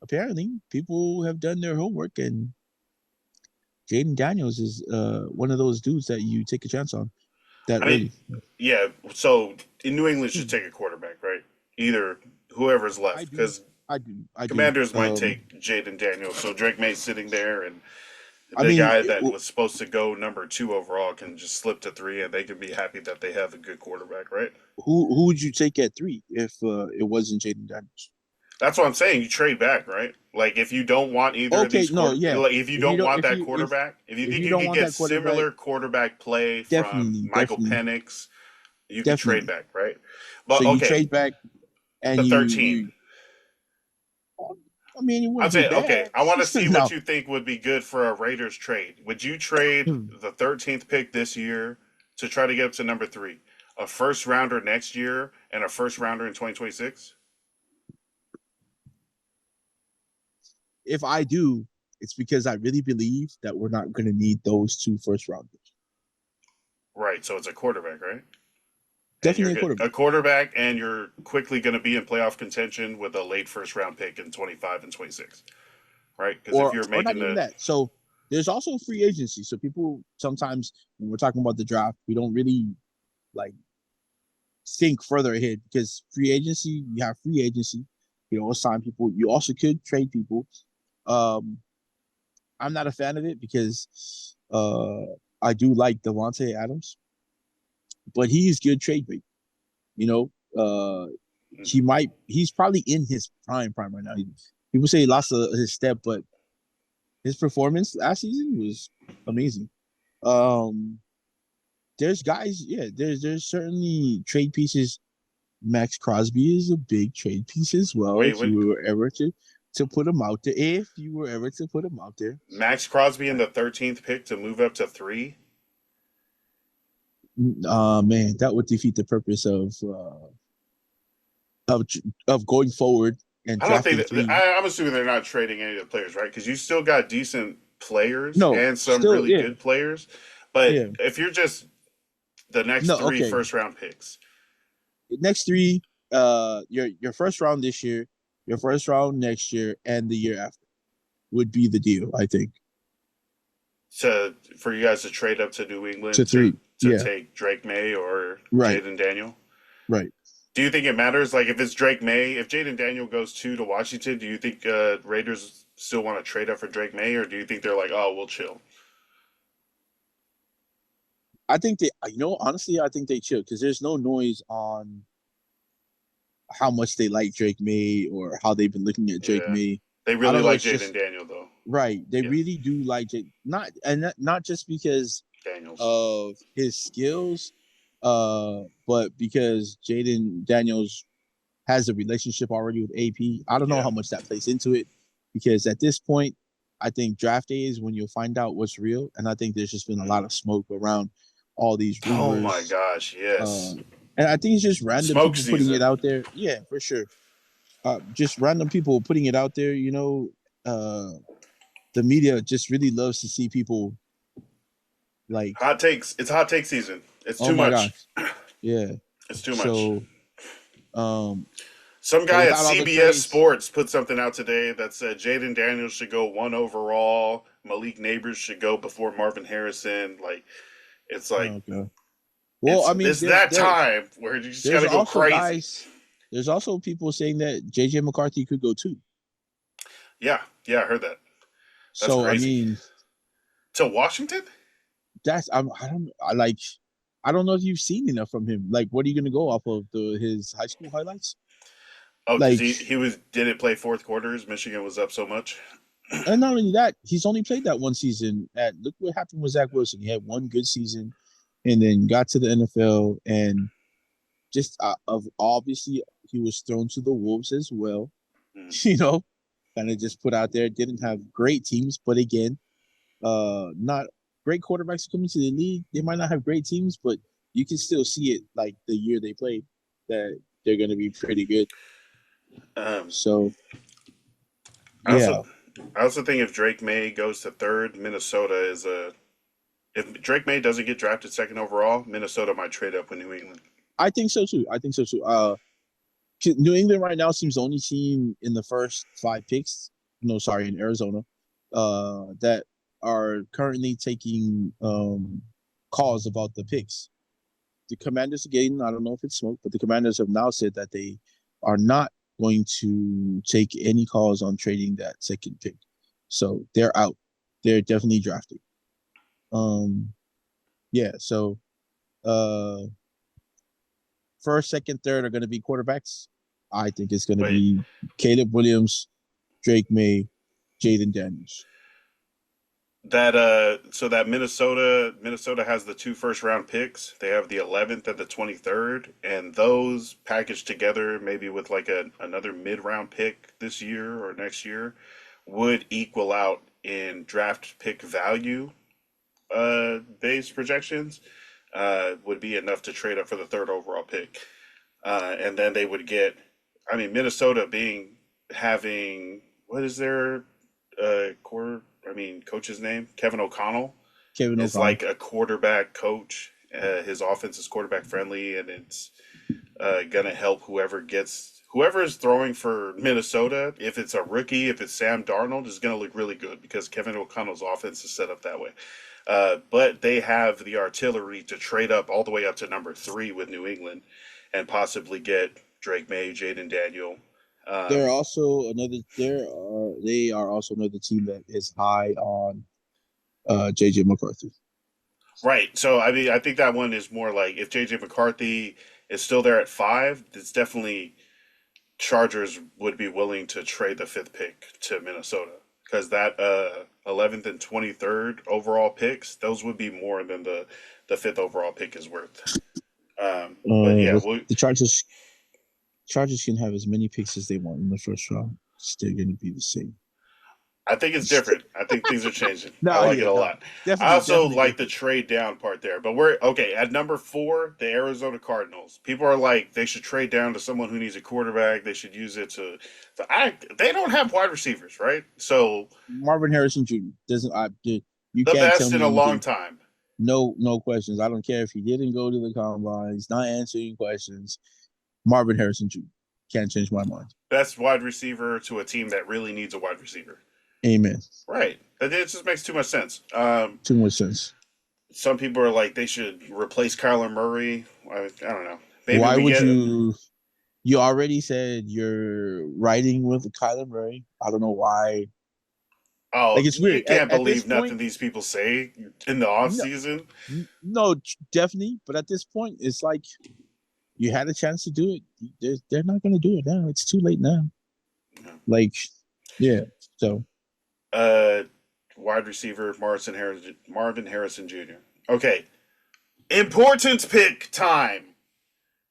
apparently people have done their homework, and Jayden Daniels is one of those dudes that you take a chance on that I mean, early. yeah. So in New England should take a quarterback, right? Either whoever's I left, do, because I do. Commanders might take Jayden Daniels. So Drake May's sitting there, and I the mean, guy that was supposed to go number 2 overall can just slip to 3, and they can be happy that they have a good quarterback, right? who would you take at 3 if it wasn't Jayden Daniels? That's what I'm saying. You trade back, right? Like if you don't want either of Okay, these no, yeah. like if you If you don't don't, want that quarterback, if you if think you you don't could want get that quarterback, similar quarterback play from definitely, Michael definitely, Penix, you could trade definitely. back, right? So But you okay, trade back and the 13. you. I mean, it I'd wouldn't be say okay. bad. I want to see what No. you think would be good for a Raiders trade. Would you trade the 13th pick this year to try to get up to number 3, a first rounder next year, and a first rounder in 2026? If I do, it's because I really believe that we're not going to need those 2 first rounders. Right. So it's a quarterback, right? And you're Definitely a good a quarterback. quarterback, and you're quickly going to be in playoff contention with a late first round pick in 25 and 26, right? Because if you're Or not making even the that. So there's also free agency. So people sometimes when we're talking about the draft, we don't really like think further ahead because free agency, you have free agency, you know, sign people. You also could trade people. Um, I'm not a fan of it because I do like Devontae Adams, but he's good trade bait. You know, he's probably in his prime right now. People say he lost his step, but his performance last season was amazing. Um, there's guys, yeah, there's certainly trade pieces. Max Crosby is a big trade piece as well. wait, If wait, you were ever to put him out there, if you were ever to put him out there, Max Crosby in the 13th pick to move up to 3. man, that would defeat the purpose of of going forward and I don't think drafting 3. I'm assuming they're not trading any of the players, right? Because you still got decent players No, and some still, really yeah, good players. But yeah. if you're just the next No, 3 okay. first round picks, Next 3, your first round this year, your first round next year, and the year after would be the deal. I think for you guys to trade up to New to England 3. to Yeah, take Drake May or right, Jayden Daniel? right. Do you think it matters? Like, if it's Drake May, if Jayden Daniel goes 2 to Washington, do you think Raiders still want to trade up for Drake May, or do you think they're like, oh, we'll chill? I think they, honestly, I think they chill because there's no noise on how much they like Drake May or how they've been looking at Drake Yeah, May. they I really don't know. like It's Jayden just Daniel though. right. They Yeah, really do like Jake, not just because Daniels. of his skills, but because Jayden Daniels has a relationship already with AP. I don't know Yeah. how much that plays into it because at this point, I think draft day is when you'll find out what's real. And I think there's just been a lot Mm. of smoke around all these Oh my rumors. gosh, Uh, yes. and I think it's just random Smoke people putting it season. out there. Yeah, for sure. Just random people putting it out there. Uh, the media just really loves to see people like, Hot takes. It's hot take season. It's oh too my much. gosh, yeah. It's too much. So, um, Some so guy at without all the CBS praise, Sports put something out today that said Jayden Daniels should go 1 overall. Malik Neighbors should go before Marvin Harrison. Like, it's like okay. Well, I mean, it's that time where you just got there's to go also crazy. guys. There's also people saying that JJ McCarthy could go too. Yeah, yeah, I heard that. That's So I crazy. mean, To Washington? I don't I like I don't know if you've seen enough from him. Like, what are you going to go off of his high school highlights? Oh, because Like, he didn't play fourth quarters. Michigan was up so much. and not only that, he's only played that one season. Look what happened with Zach Wilson. He had one good season, and then got to the NFL, and just of obviously he was thrown to the wolves as well. Mm. You know, kind of just put out there. Didn't have great teams, but again, not great quarterbacks coming to the league. They might not have great teams, but you can still see it like the year they played that they're going to be pretty good. Um, So I also yeah, I also think if Drake May goes to third, Minnesota is a. If Drake May doesn't get drafted second overall, Minnesota might trade up with New England. I think so too. I think so too. New England right now seems the only team in the first five picks. No, sorry, in Arizona, that are currently taking calls about the picks. The Commanders again, I don't know if it's smoke, but the Commanders have now said that they are not going to take any calls on trading that second pick. So they're out. They're definitely drafting. Um, yeah. So uh, first, second, third are going to be quarterbacks. I think it's going to Wait, be Caleb Williams, Drake May, Jayden Daniels. so that Minnesota has the two first round picks. They have the 11th and the 23rd, and those packaged together, maybe with like another mid round pick this year or next year, would equal out in draft pick value. Base projections would be enough to trade up for the third overall pick, and then they would get. I mean, Minnesota being having what is their core? I mean, coach's name Kevin O'Connell Kevin is O'Connell. like a quarterback coach. His offense is quarterback friendly, and it's gonna help whoever is throwing for Minnesota. If it's a rookie, if it's Sam Darnold, is gonna look really good because Kevin O'Connell's offense is set up that way. But they have the artillery to trade up all the way up to number three with New England, and possibly get Drake May, Jayden Daniel. They're Um, also another. They are also another team that is high on JJ McCarthy. right. So I mean, I think that one is more like if JJ McCarthy is still there at five, it's definitely Chargers would be willing to trade the fifth pick to Minnesota because that 11th and 23rd overall picks, those would be more than the fifth overall pick is worth. But yeah, The Chargers can have as many picks as they want in the first round. Still going to be the same. I think it's different. I think things are changing. I No, like it yeah, a no, lot. I definitely, also definitely like the different. trade down part there. But we're okay at number four, the Arizona Cardinals. People are like they should trade down to someone who needs a quarterback. They should use it they don't have wide receivers, right? So Marvin Harrison Jr. doesn't. You the can't tell best in me a long anything. time. No, no questions. I don't care if he didn't go to the combine. He's not answering questions. Marvin Harrison Jr. Can't change my mind. Best wide receiver to a team that really needs a wide receiver. Amen. Right. It just makes too much sense. Too much sense. Some people are like they should replace Kyler Murray. I don't know. Maybe Why we would get. you? You already said you're riding with Kyler Murray. I don't know why. Like Oh, it's you weird. can't At this believe point, nothing these people say in the off no, season. no, definitely. But at this point, it's like you had a chance to do it. They're not going to do it now. It's too late now. Like, yeah. So Uh, Wide receiver Marvin Harrison Jr. Okay, important pick time.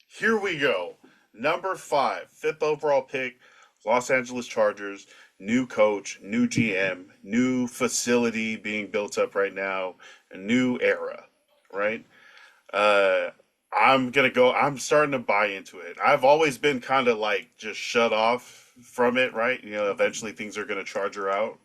Here we go. Number five, fifth overall pick, Los Angeles Chargers. New coach, new GM, new facility being built up right now, a new era, right? Uh, I'm gonna go. I'm starting to buy into it. I've always been kind of like just shut off from it, right? You know, eventually things are gonna charge her out.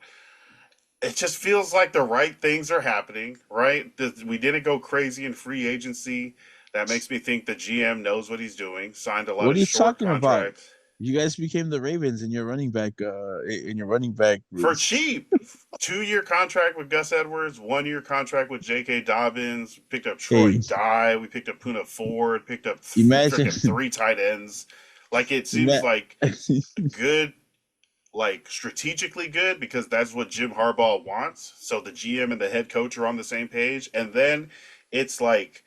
It just feels like the right things are happening, right? We didn't go crazy in free agency. That makes me think the GM knows what he's doing. Signed a lot what of are you short talking about? contracts You guys became the Ravens, and your running back. And your running back for was cheap. 2 year contract with Gus Edwards, 1 year contract with J.K. Dobbins. Picked up Troy hey. Dye. We picked up Puna Ford. Picked up Imagine, freaking three tight ends. Like it seems ima- like good, like strategically good because that's what Jim Harbaugh wants. So the GM and the head coach are on the same page, and then it's like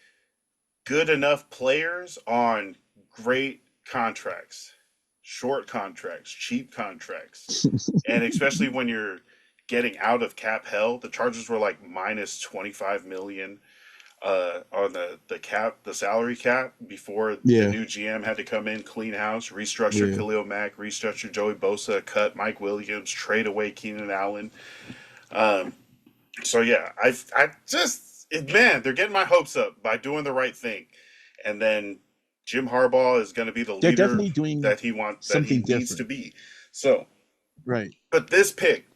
good enough players on great contracts, short contracts, cheap contracts, and especially when you're getting out of cap hell. The Chargers were like minus 25 million on the cap, the salary cap, before the Yeah, new GM had to come in, clean house, restructure yeah. Khalil Mack, restructure Joey Bosa, cut Mike Williams, trade away Keenan Allen. Um, so yeah, I just man, they're getting my hopes up by doing the right thing, and then Jim Harbaugh is going to be the They're leader definitely doing that he something needs to different. be. So, Right. but this pick,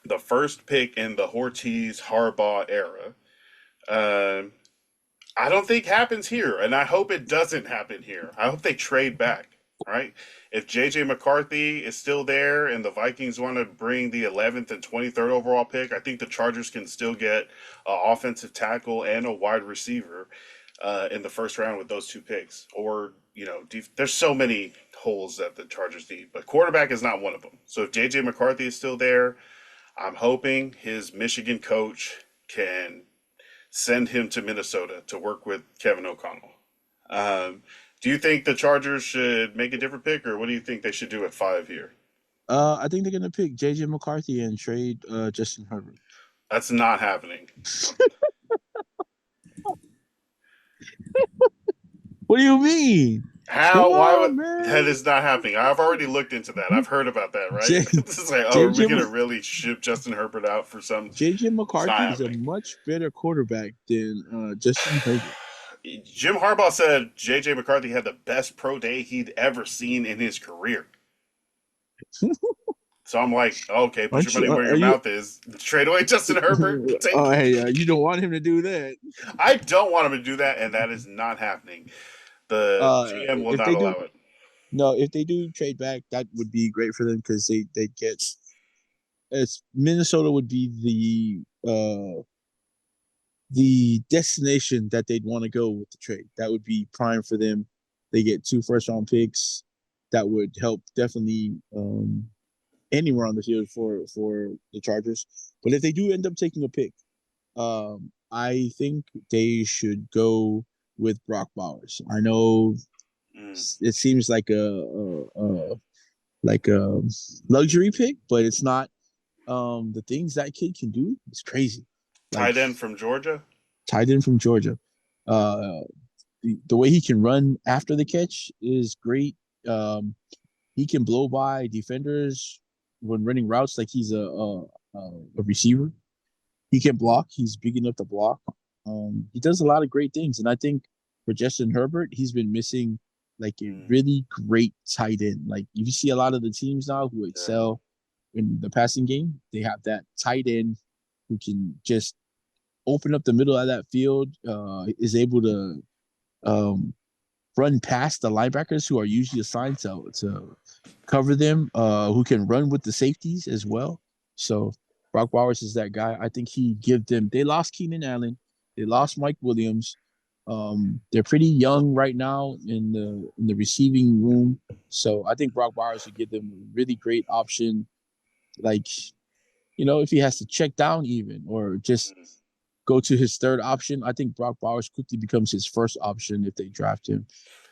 the first pick in the Ortiz Harbaugh era, um, I don't think happens here, and I hope it doesn't happen here. I hope they trade back. Right? If JJ McCarthy is still there and the Vikings want to bring the 11th and 23rd overall pick, I think the Chargers can still get an offensive tackle and a wide receiver in the first round with those two picks. Or, there's so many holes that the Chargers need, but quarterback is not one of them. So if JJ McCarthy is still there, I'm hoping his Michigan coach can send him to Minnesota to work with Kevin O'Connell. Um, do you think the Chargers should make a different pick, or what do you think they should do at 5 here? I think they're gonna pick JJ McCarthy and trade Justin Herbert. That's not happening. What do you mean? Come How? Why would on, that man. is not happening? I've already looked into that. I've heard about that. Right? J This is like, oh, are we JJ gonna really ship Justin Herbert out for some? JJ It's not McCarthy is a happening. much better quarterback than Justin Herbert. Jim Harbaugh said JJ McCarthy had the best pro day he'd ever seen in his career. So I'm like, okay, put your Aren't money you? where your Are you? mouth is. Trade away Justin Herbert. Oh, Take. hey, you don't want him to do that. I don't want him to do that, and that is not happening. The GM will If not they do, allow it. no, if they do trade back, that would be great for them because they get as Minnesota would be the destination that they'd want to go with the trade. That would be prime for them. They get 2 first-round picks. That would help definitely anywhere on the field for the Chargers. But if they do end up taking a pick, I think they should go with Brock Bowers. I know Mm. it seems like a luxury pick, but it's not. The things that kid can do is crazy. Like Tight end from Georgia. tight end from Georgia. Uh, the way he can run after the catch is great. Um, he can blow by defenders when running routes like he's a receiver. He can block. He's big enough to block. He does a lot of great things, and I think for Justin Herbert, he's been missing like a Mm. really great tight end. Like you see a lot of the teams now who Yeah. excel in the passing game, they have that tight end who can just open up the middle of that field, is able to um, run past the linebackers who are usually assigned to cover them, who can run with the safeties as well. So Brock Bowers is that guy. I think he give them. They lost Keenan Allen. They lost Mike Williams. They're pretty young right now in the receiving room. So I think Brock Bowers would give them a really great option. Like, if he has to check down even or just Mm. go to his third option, I think Brock Bowers quickly becomes his first option if they draft him.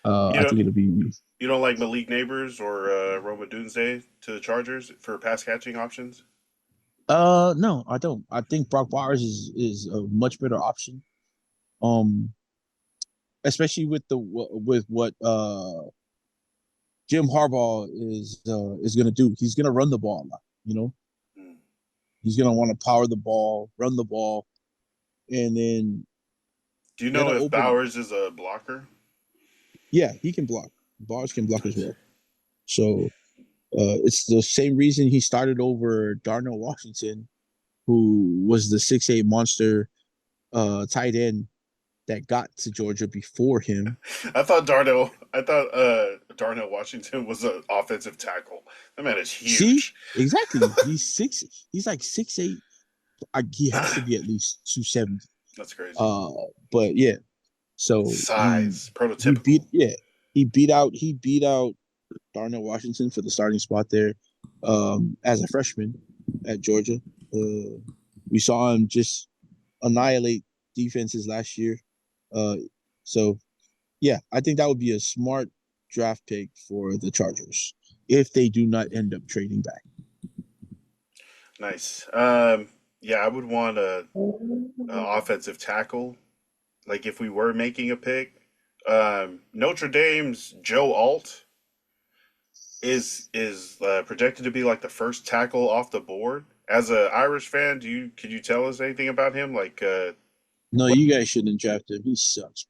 You I don't think it'll be. you don't like Malik Neighbors or Roma Dunze to the Chargers for pass catching options? No, I don't. I think Brock Bowers is a much better option. Um, especially with what Jim Harbaugh is gonna do. He's gonna run the ball a lot. Mm. He's gonna want to power the ball, run the ball, and then Do you know that'll if open. Bowers is a blocker? Yeah, he can block. Bowers can block as Nice. well. So it's the same reason he started over Darnell Washington, who was the 6'8" monster tight end that got to Georgia before him. I thought Darnell Washington was an offensive tackle. That man is See, huge. exactly. He's like 6'8". He has to be at least 270. That's crazy. Uh, but yeah, so Size, he beat prototypical. yeah he beat out Darnell Washington for the starting spot there, as a freshman at Georgia. We saw him just annihilate defenses last year. Uh, so yeah, I think that would be a smart draft pick for the Chargers if they do not end up trading back. Nice. Yeah, I would want a offensive tackle. Like if we were making a pick, Notre Dame's Joe Alt is projected to be like the first tackle off the board. As a Irish fan, could you tell us anything about him? Like No, what you guys shouldn't draft him. He sucks.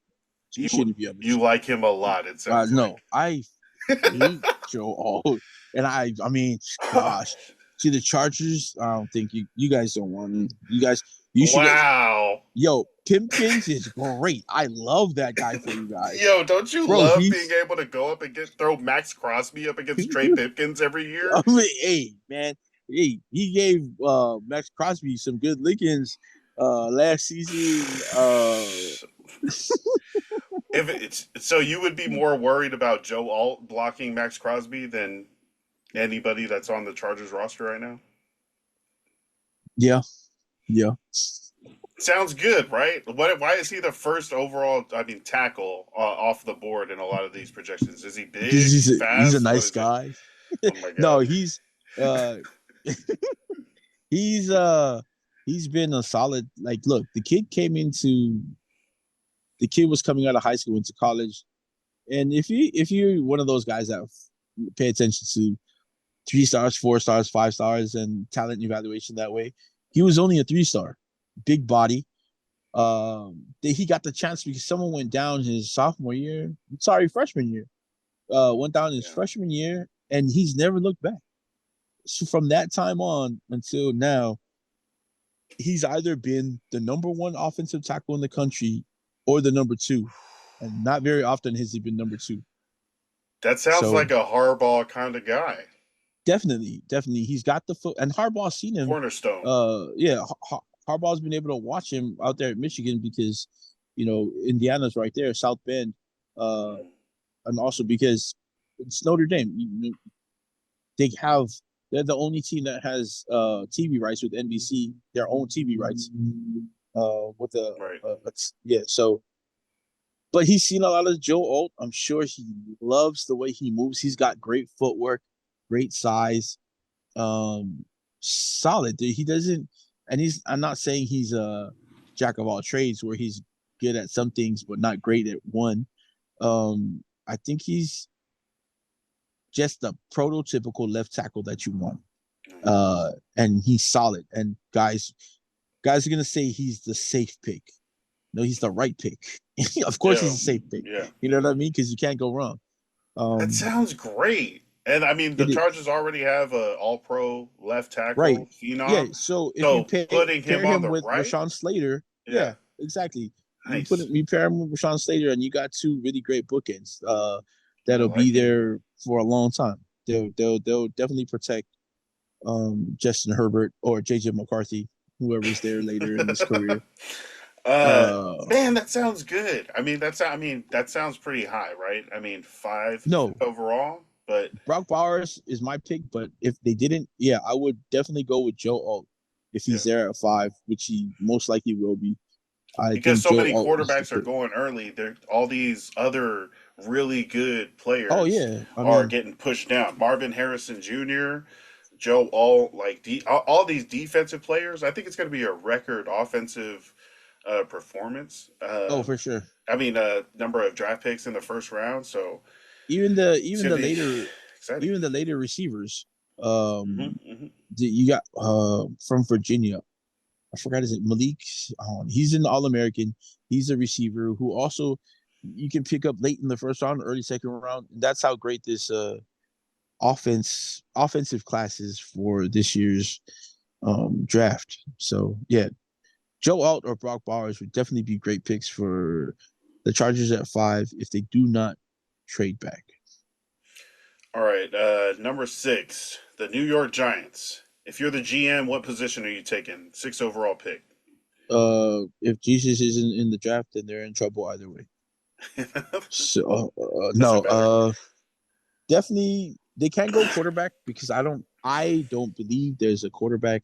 He you shouldn't be on the you team. like him a lot? It sounds No, I hate Joe Alt, and I mean, like. gosh, see the Chargers. I don't think you guys don't want him. You should get. Wow. Yo, Pimpkins is great. I love that guy for you guys, Yo, don't you bro. love being able to go up and throw Max Crosby up against Trey Pipkins every year? I mean, hey man, hey, he gave Max Crosby some good lickings last season. If it's so, you would be more worried about Joe Alt blocking Max Crosby than anybody that's on the Chargers roster right now. Yeah, yeah. Sounds good, right? What? Why is he the first overall? I mean, tackle off the board in a lot of these projections. Is he Because big, he's a fast? What nice is it? guy. Oh my No, god! he's uh he's uh he's been a solid, like, look, the kid was coming out of high school into college. And if you're one of those guys that pay attention to 3 stars, 4 stars, 5 stars, and talent evaluation that way, he was only a 3 star, big body. He got the chance because someone went down his sophomore year. Sorry, freshman year. Went down his Yeah. freshman year, and he's never looked back. So from that time on until now, he's either been the number one offensive tackle in the country or the number two, and not very often has he been number two. That sounds So like a Harbaugh kind of guy. definitely, he's got the foot. And Harbaugh's seen him. Cornerstone. Yeah, Harbaugh's been able to watch him out there at Michigan because Indiana's right there, South Bend, uh, Mm. and also because it's Notre Dame. They have they're the only team that has TV rights with NBC, their own TV rights. With Right. yeah. So, but he's seen a lot of Joe Alt. I'm sure he loves the way he moves. He's got great footwork, great size, solid. He doesn't, and he's. I'm not saying he's a jack of all trades where he's good at some things but not great at one. I think he's just the prototypical left tackle that you want. Mm. And he's solid. And guys are gonna say he's the safe pick. No, he's the right pick. Of course, he's Yeah. a safe pick. Yeah. You know what I mean? Because you can't go wrong. That Um, sounds great. And I mean, the it is Chargers already have a All-Pro left right. tackle Yeah. phenom. So if you So putting pair him on him the with right, Rashawn Slater, yeah, yeah, exactly. nice. You pair him with Rashawn Slater, and you got two really great bookends. I That'll be like it. there for a long time. They'll definitely protect Justin Herbert or JJ McCarthy, whoever's there later in his career. uh, Uh, Man, that sounds good. I mean that sounds pretty high, right? I mean, fifth no, overall, but Brock Bowers is my pick, but if they didn't, yeah, I would definitely go with Joe Alt if yeah, he's there at 5, which he most likely will be. I because think so Joe many Alt is the quarterbacks are pick. going early. There, all these other really good Oh players yeah, I are mean, getting pushed down. Marvin Harrison Jr., Joe All, like all these defensive players. I think it's going to be a record offensive performance. oh for sure. I mean, number of draft picks in the first round. So it's Even going the to be later exciting. even the later receivers, Hmm. Hmm. you got from Virginia. I forgot his name, Malik. He's an All American. He's a receiver who also you can pick up late in the first round, early second round. That's how great this offensive class is for this year's draft. So yeah, Joe Alt or Brock Bowers would definitely be great picks for the Chargers at 5 if they do not trade back. All right, number 6, the New York Giants. If you're the GM, what position are you taking? 6th overall pick. If Jesus isn't in the draft, then they're in trouble either way. So no, Doesn't matter. definitely they can't go quarterback because I don't believe there's a quarterback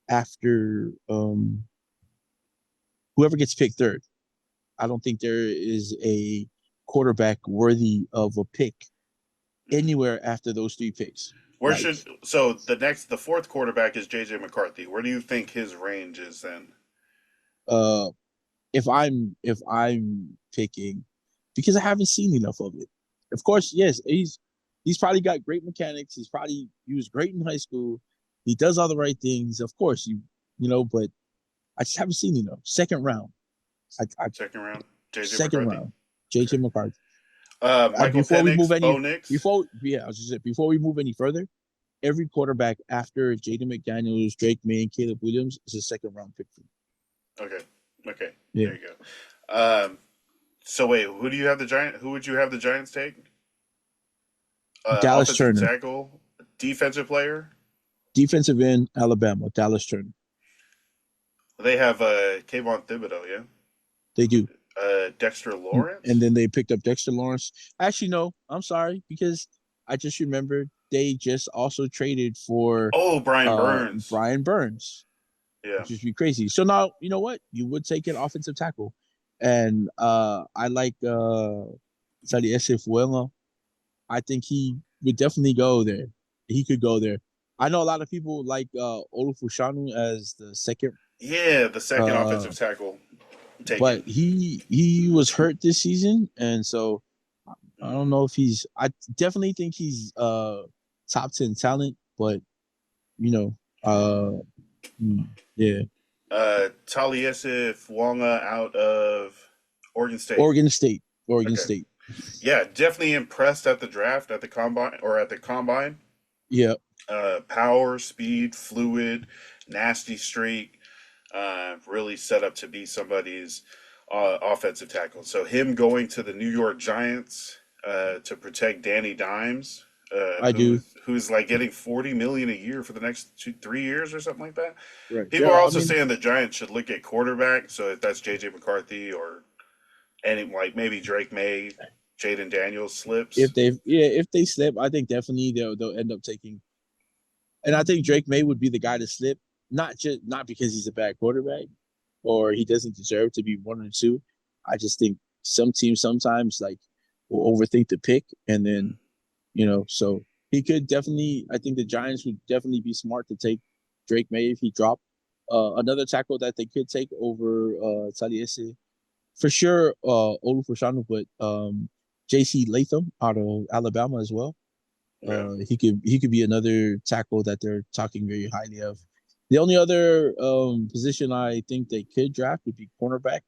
after whoever gets picked third. I don't think there is a quarterback worthy of a pick anywhere after those three picks. Where Like, should the fourth quarterback is JJ McCarthy. Where do you think his range is then? uh, if I'm picking, because I haven't seen enough of it. Of course, yes, he's probably got great mechanics. He was great in high school. He does all the right things. Of course, but I just haven't seen enough. Second round, I Second round, JJ second McCarthy. round, JJ Okay. McCarthy. Michael Before we move Penix, any Bo Nix. before yeah, I was just saying, before we move any further, every quarterback after Jaden McDaniels, Drake May, and Caleb Williams is a second round pick for me. Okay. Okay. Yeah. There you go. So wait, who would you have the Giants take? Dallas Offensive Turner, tackle, defensive player. defensive end, Alabama, Dallas Turner. They have Kayvon Thibodeau, yeah. They do. Dexter And Lawrence. then they picked up Dexter Lawrence. Actually, no, I'm sorry, because I just remembered they just also traded for Oh, Brian Burns. Brian Burns, Yeah. which would be crazy. So now, you know what? You would take an offensive tackle. And I like Saliese Fuela. I think he would definitely go there. He could go there. I know a lot of people like Olufushanu as the second, Yeah, the second uh, offensive tackle but taken. he was hurt this season, and so I don't know if he's. I definitely think he's top 10 talent, but you know, yeah, Taliese Fuanga out of Oregon State. Oregon State, Oregon Okay. State, Yeah, definitely impressed at the draft, at the combine. yeah, Power, speed, fluid, nasty streak. Really set up to be somebody's offensive tackle. So him going to the New York Giants to protect Danny Dimes, I do. who's like getting 40 million a year for the next 3 years or something like that. Right. People are Yeah, I also mean, saying the Giants should look at quarterback. So if that's JJ McCarthy or any like maybe Drake May, Jayden Daniels slips. if they slip, I think definitely they'll end up taking. And I think Drake May would be the guy to slip, not because he's a bad quarterback or he doesn't deserve to be one or two. I just think some teams sometimes like will overthink the pick, and then so he could definitely. I think the Giants would definitely be smart to take Drake May if he dropped. Another tackle that they could take over Taliese for sure, Olufoshanu, but JC Latham out of Alabama as well. Yeah. He could be another tackle that they're talking very highly of. The only other position I think they could draft would be cornerback,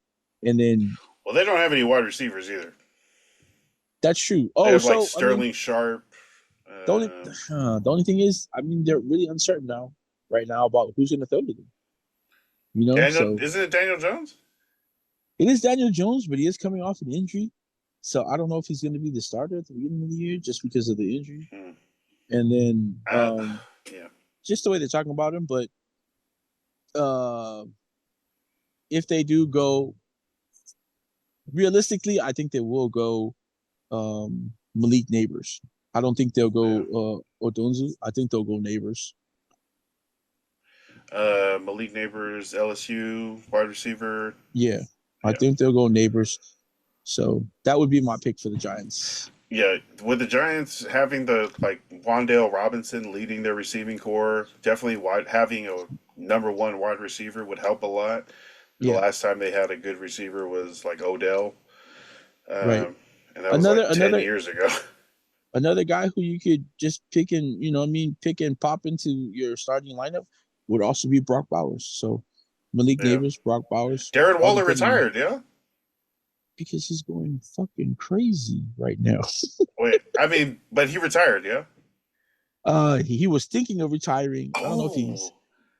and then Well, they don't have any wide receivers either. that's true. They Oh, have like so I mean, Sterling Sharp. the only the only thing is, I mean, they're really uncertain right now about who's going to throw to them. Daniel, So isn't it Daniel Jones? it is Daniel Jones, but he is coming off an injury, so I don't know if he's going to be the starter at the beginning of the year just because of the injury. Hmm. And then Uh, yeah. just the way they're talking about him, but uh, if they do go realistically, I think they will go Malik Neighbors. I don't think they'll Yeah. go Odunzu. I think they'll go Neighbors. Malik Neighbors, LSU wide receiver. Yeah, I Yeah. think they'll go Neighbors. So that would be my pick for the Giants. Yeah, with the Giants having the like Wandale Robinson leading their receiving core, definitely having a number one wide receiver would help a lot. The Yeah, last time they had a good receiver was like Odell, right. and that was Another like 10 another years ago. another guy who you could just pick and pick and pop into your starting lineup would also be Brock Bowers. So Malik Yeah, Neighbors, Brock Bowers, Darren all Waller depending retired. Yeah, because he's going fucking crazy right now. wait, I mean, but he retired. Yeah. He was thinking of retiring. I don't know if he's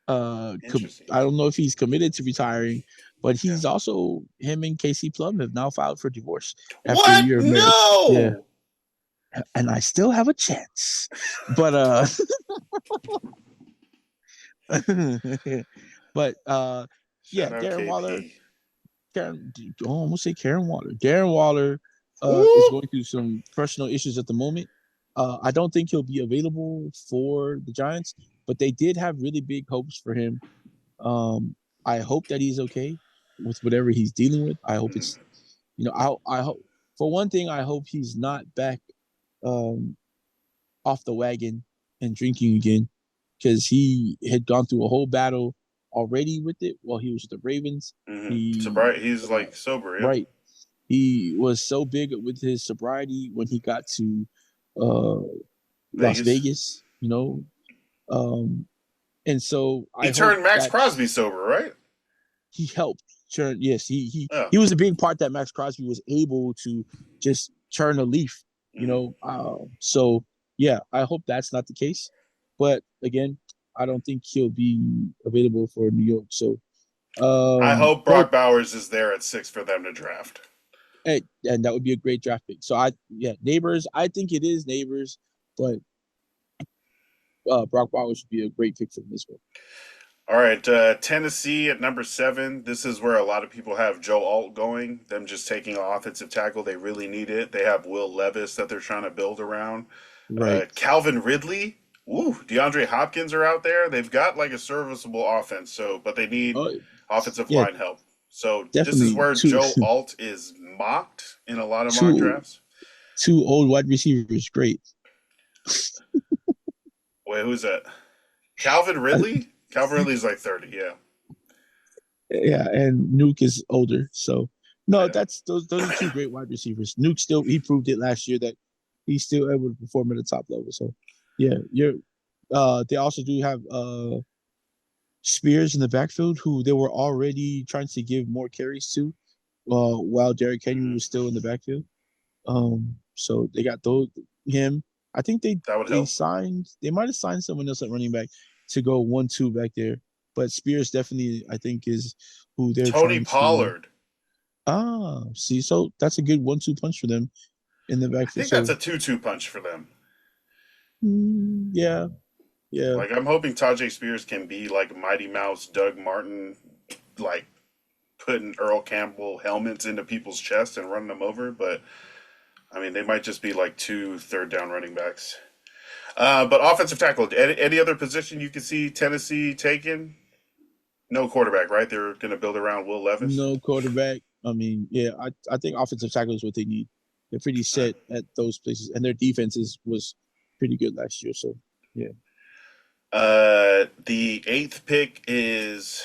Oh, interesting. I don't know if he's committed to retiring, but Yeah. he's also him and Casey Plum have now filed for divorce after a What? year of marriage. Yeah, No. and I still have a chance, but but yeah, Shout out Darren Waller, KP. Karen, I almost say Karen Waller. Darren Waller is Woo! going through some personal issues at the moment. I don't think he'll be available for the Giants, but they did have really big hopes for him. Um, I hope that he's okay with whatever he's dealing with. I hope Mm. it's. I hope for one thing, I hope he's not back um, off the wagon and drinking again, because he had gone through a whole battle already with it while he was with the Ravens. He Sobriety. He's like sober. Yeah. right, he was so big with his sobriety when he got to uh, Las Vegas. Vegas, um, and so He I hope turned Max that Crosby sober, right? he helped turn. Yes, Yeah. he was a big part that Max Crosby was able to just turn a leaf. hmm So yeah, I hope that's not the case. But again, I don't think he'll be available for New York. So I hope both Brock Bowers is there at 6 for them to draft. and that would be a great draft pick. So neighbors. I think it is neighbors, but Brock Bowers should be a great pick for them as well. All right, Tennessee at number 7. This is where a lot of people have Joe Alt going. Them just taking an offensive tackle. They really need it. They have Will Levis that they're trying to build around. Right. Calvin Ridley. Ooh, DeAndre Hopkins are out there. They've got like a serviceable offense, but they need Oh offensive yeah, line help. So this is definitely where two Joe Alt is mocked in a lot of mock two drafts. two old wide receivers. Great. Wait, who's that? Calvin Ridley? Calvin Ridley's like 30, yeah. Yeah, and Nuke is older, so no, Yeah. that's those are two great wide receivers. Nuke still he proved it last year that he's still able to perform at the top level. So yeah, you're they also do have Spears in the backfield who they were already trying to give more carries to while Derrick Henry hmm was still in the backfield. So they got him. I think That would they help. signed they might have signed someone else at running back to go 1-2 back there. But Spears definitely I think is who they're Tony trying to Pollard. see, so that's a good 1-2 punch for them in the I backfield. think that's So a 2-2 punch for them. yeah, yeah. Like I'm hoping Tajay Spears can be like Mighty Mouse, Doug Martin, like putting Earl Campbell helmets into people's chests and running them over. But I mean, they might just be like two third down running backs. But offensive tackle, any other position you can see Tennessee taking? No quarterback, right? They're going to build around Will Levis. No quarterback. I mean, yeah, I think offensive tackle is what they need. They're pretty set at those places, and their defenses was pretty good last year. So yeah, The eighth pick is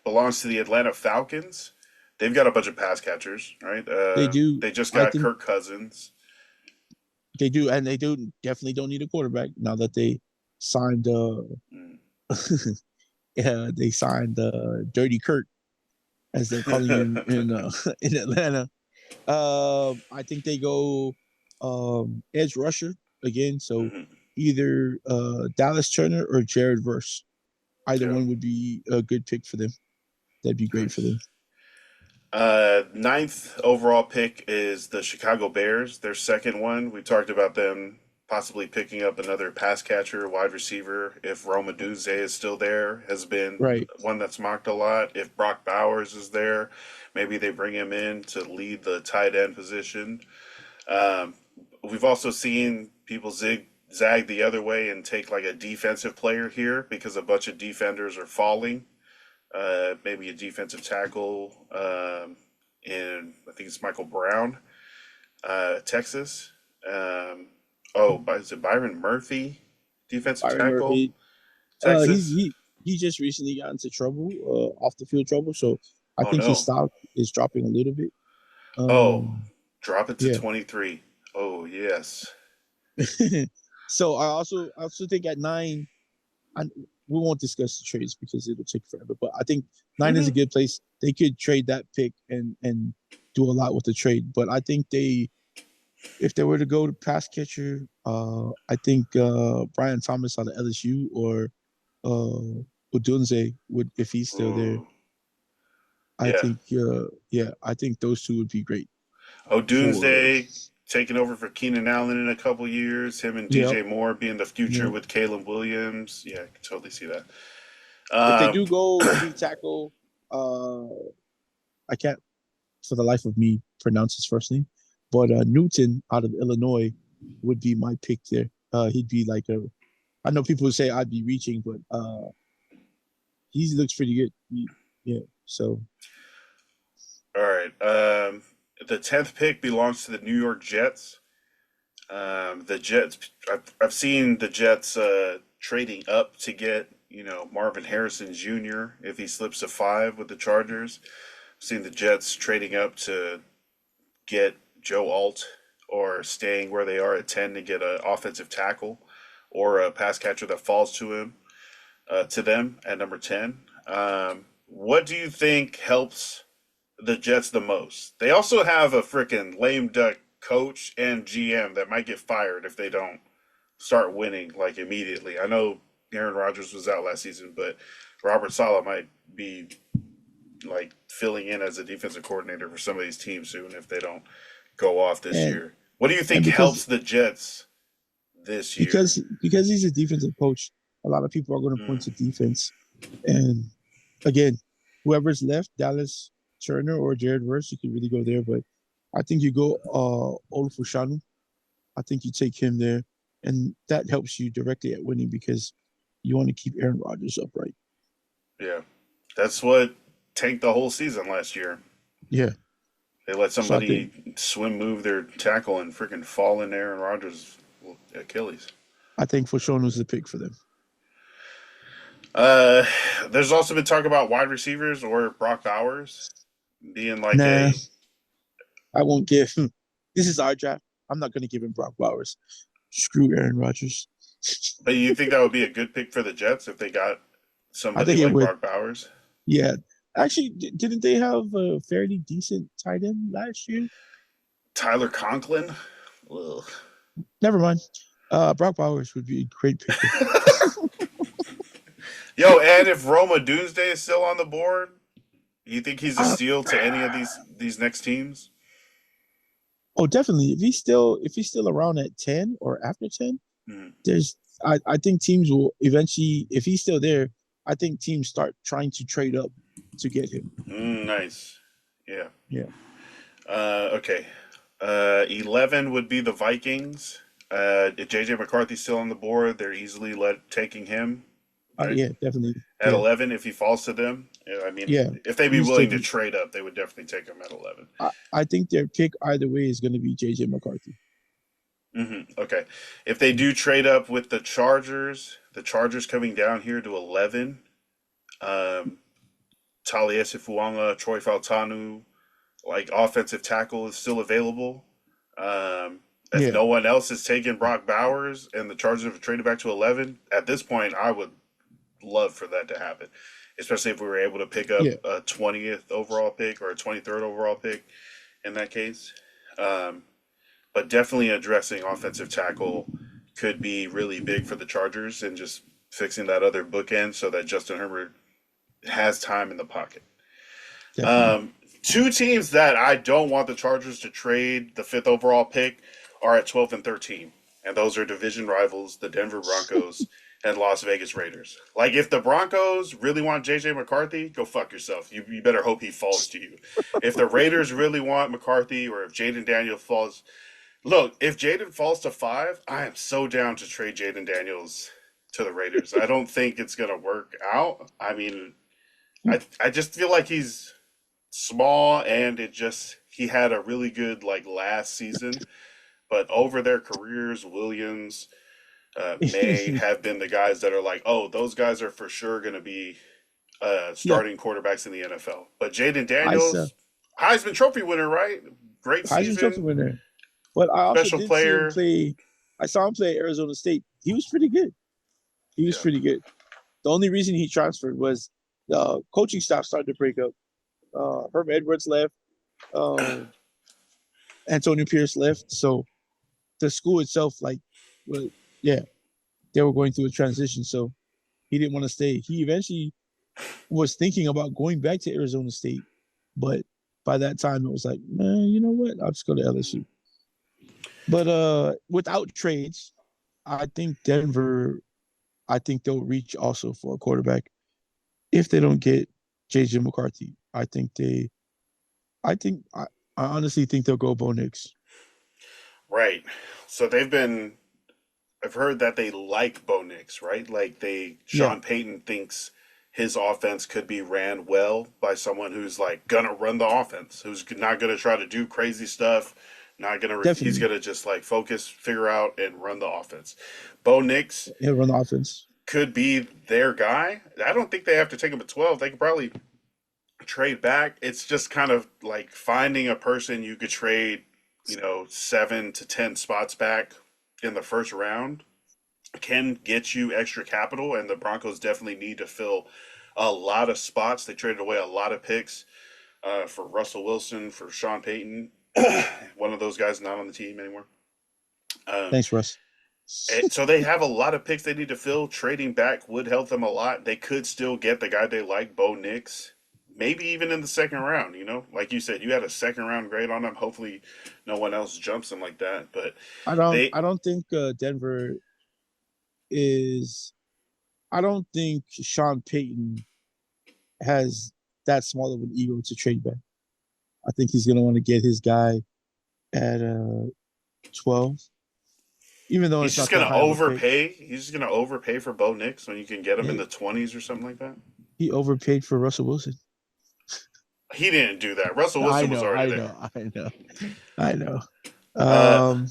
belongs to the Atlanta Falcons. They've got a bunch of pass catchers, right? they do. They just I got think Kirk Cousins. they do, and they do definitely don't need a quarterback now that they signed. Mm. Yeah, they signed Dirty Kurt, as they're calling him in in Atlanta. I think they go edge rusher again. So hmm either Dallas Turner or Jared Verse. Either Yeah, one would be a good pick for them. That'd be great for them. nice. Ninth overall pick is the Chicago Bears. Their second one. We talked about them possibly picking up another pass catcher, wide receiver. If Roma Duze is still there, has been Right. one that's mocked a lot. If Brock Bowers is there, maybe they bring him in to lead the tight end position. Um, we've also seen people zag the other way and take like a defensive player here because a bunch of defenders are falling. Maybe a defensive tackle, in I think it's Michael Brown, Texas. Um, is it Byron Murphy, defensive Byron tackle, Murphy. Texas? He just recently got into trouble, off the field trouble. So I Oh think his no! stock is dropping a little bit. Oh, Um, drop it to yeah. 23. Oh yes. So I also think at 9, I, we won't discuss the trades because it'll take forever. But I think 9 is a hmm good place. They could trade that pick and do a lot with the trade. But I think if they were to go to pass catcher, I think Brian Thomas out of LSU or Odunze would, if he's still there. Ooh, I yeah. think yeah, I think those two would be great Oh, for. Doomsday taking over for Keenan Allen in a couple years. Him and Yep. DJ Moore being the future Yep. with Caleb Williams. Yeah, I can totally see that. If they Um, do go D tackle, I can't for the life of me pronounce his first name, but Newton out of Illinois would be my pick there. He'd be like a. I know people would say I'd be reaching, but he looks pretty good. Yeah. So all right. The 10th pick belongs to the New York Jets. The Jets, I've seen the Jets trading up to get, Marvin Harrison Jr. if he slips to 5 with the Chargers. I've seen the Jets trading up to get Joe Alt, or staying where they are at 10 to get an offensive tackle or a pass catcher that falls to them at number 10. What do you think helps the Jets the most? They also have a freaking lame duck coach and GM that might get fired if they don't start winning like immediately. I know Aaron Rodgers was out last season, but Robert Saleh might be like filling in as a defensive coordinator for some of these teams soon if they don't go off this and year. What do you and think helps the Jets this year? because he's a defensive coach, a lot of people are going to point Mm, to defense. And again, whoever's left, Dallas Turner or Jared Verse, you could really go there. But I think you go Olufushanu. I think you take him there, and that helps you directly at winning because you want to keep Aaron Rodgers upright. yeah, that's what tanked the whole season last year. Yeah. They let So I think somebody swim move their tackle and freaking fall in Aaron Rodgers' Achilles. I think Fushanu is the pick for them. Uh, there's also been talk about wide receivers or Brock Bowers being like Nah, a. I won't give. This is our draft. I'm not going to give him Brock Bowers. Screw Aaron Rodgers. But you think that would be a good pick for the Jets if they got I somebody think it like would. Brock Bowers? Yeah. Actually, didn't they have a fairly decent tight end last year? Tyler Conklin? Ugh. Never mind. Brock Bowers would be a great picker. Yo, and if Roma Doomsday is still on the board, you think he's a Uh, steal to any of these next teams? oh, definitely. If he's still around at 10 or after 10, Mm, there's I think teams will eventually, if he's still there, I think teams start trying to trade up to get him. nice. Yeah. Yeah. Okay. 11 would be the Vikings. If JJ McCarthy's still on the board, they're easily taking him, right? Yeah, definitely. At Yeah. 11, if he falls to them, yeah, I mean, Yeah. if they'd be He's willing to taking trade up, they would definitely take him at 11. I think their pick either way is going to be JJ McCarthy. Okay. If they do trade up with the Chargers coming down here to 11, um, Taliesin Fuanga, Troy Faltanu, like offensive tackle is still available. If Yeah. no one else is taking Brock Bowers and the Chargers have traded back to 11, at this point, I would love for that to happen, especially if we were able to pick up Yeah. a 20th overall pick or a 23rd overall pick in that case. Um, but definitely addressing offensive tackle could be really big for the Chargers and just fixing that other bookend so that Justin Herbert has time in the pocket. Definitely. Um, Two teams that I don't want the Chargers to trade the 5th overall pick are at 12 and 13. And those are division rivals, the Denver Broncos and Las Vegas Raiders. Like, if the Broncos really want JJ McCarthy, go fuck yourself. You better hope he falls to you. If the Raiders really want McCarthy, or if Jayden Daniels falls. Look, if Jayden falls to 5, I am so down to trade Jayden Daniels to the Raiders. I don't think it's going to work out. I mean, I just feel like he's small, and he had a really good like last season, but over their careers, Williams, Maye have been the guys that are like, oh, those guys are for sure going to be Yeah. starting quarterbacks in the NFL. But Jaden I saw Daniels, Heisman Trophy winner, right? Great Heisman Trophy season, winner. But I also special did see him player. play. I saw him play at Arizona State. He was pretty good. He was Yeah. pretty good. The only reason he transferred was the coaching staff started to break up. Herm Edwards left. Uh, Antonio Pierce left. So the school itself, like, well, yeah, they were going through a transition. So he didn't want to stay. He eventually was thinking about going back to Arizona State, but by that time it was like, man, you know what? I'll just go to LSU. But without trades, I think Denver, I think they'll reach also for a quarterback if they don't get JJ McCarthy. I think I honestly think they'll go Bo Nix. Right. So I've heard that they like Bo Nix, right? Like Yeah, Sean Payton thinks his offense could be ran well by someone who's like gonna run the offense, who's not gonna try to do crazy stuff, not gonna he's Definitely. gonna just like focus, figure out, and run the offense. Bo Nix He'll run the offense. could be their guy. I don't think they have to take him at 12. They could probably trade back. It's just kind of like finding a person you could trade, 7 to 10 spots back in the first round can get you extra capital, and the Broncos definitely need to fill a lot of spots. They traded away a lot of picks for Russell Wilson, for Sean Payton. One of those guys not on the team anymore. Um, Thanks, Russ. so they have a lot of picks they need to fill. Trading back would help them a lot. They could still get the guy they like, Bo Nix. Maybe even in the second round, like you said, you had a second round grade on him. Hopefully, no one else jumps him like that. But they, I don't think Denver is. I don't think Sean Payton has that small of an ego to trade back. I think he's gonna want to get his guy at 12, even though he's it's just not that gonna high of a pick. overpay. He's just gonna overpay for Bo Nix when you can get him in Yeah, the 20s or something like that. he overpaid for Russell Wilson. He didn't do that. Russell I Wilson was know, already I there. know, I know, I know. Uh, Um,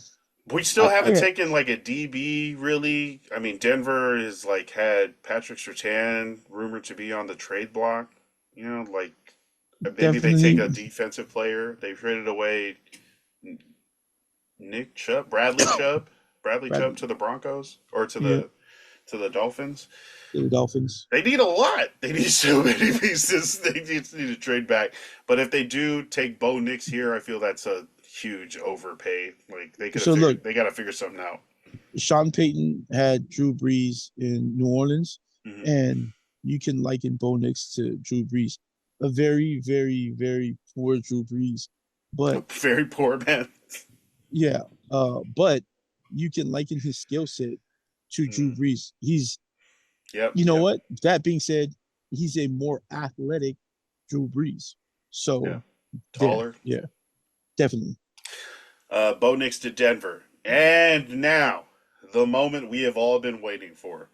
we still haven't yeah, taken like a DB really. I mean, Denver is like had Patrick Surtain rumored to be on the trade block. Like maybe they take a definitely, defensive player. They traded away Nick Chubb, Bradley Chubb Bradley. to the Broncos or to Yeah, the Dolphins. the Dolphins. They need a lot. They need so many pieces. They just need to trade back. But if they do take Bo Nix here, I feel that's a huge overpay. Like they could have So look, figured. They got to figure something out. Sean Payton had Drew Brees in New Orleans, Hmm. and you can liken Bo Nix to Drew Brees, a very, very, very poor Drew Brees. But Very poor man. yeah, but you can liken his skill set to Drew Mm. Brees. He's, Yep. you know Yep. what? That being said, he's a more athletic Drew Brees. Yeah. So there, Taller. yeah, definitely. Bo Nix to Denver, and now the moment we have all been waiting for.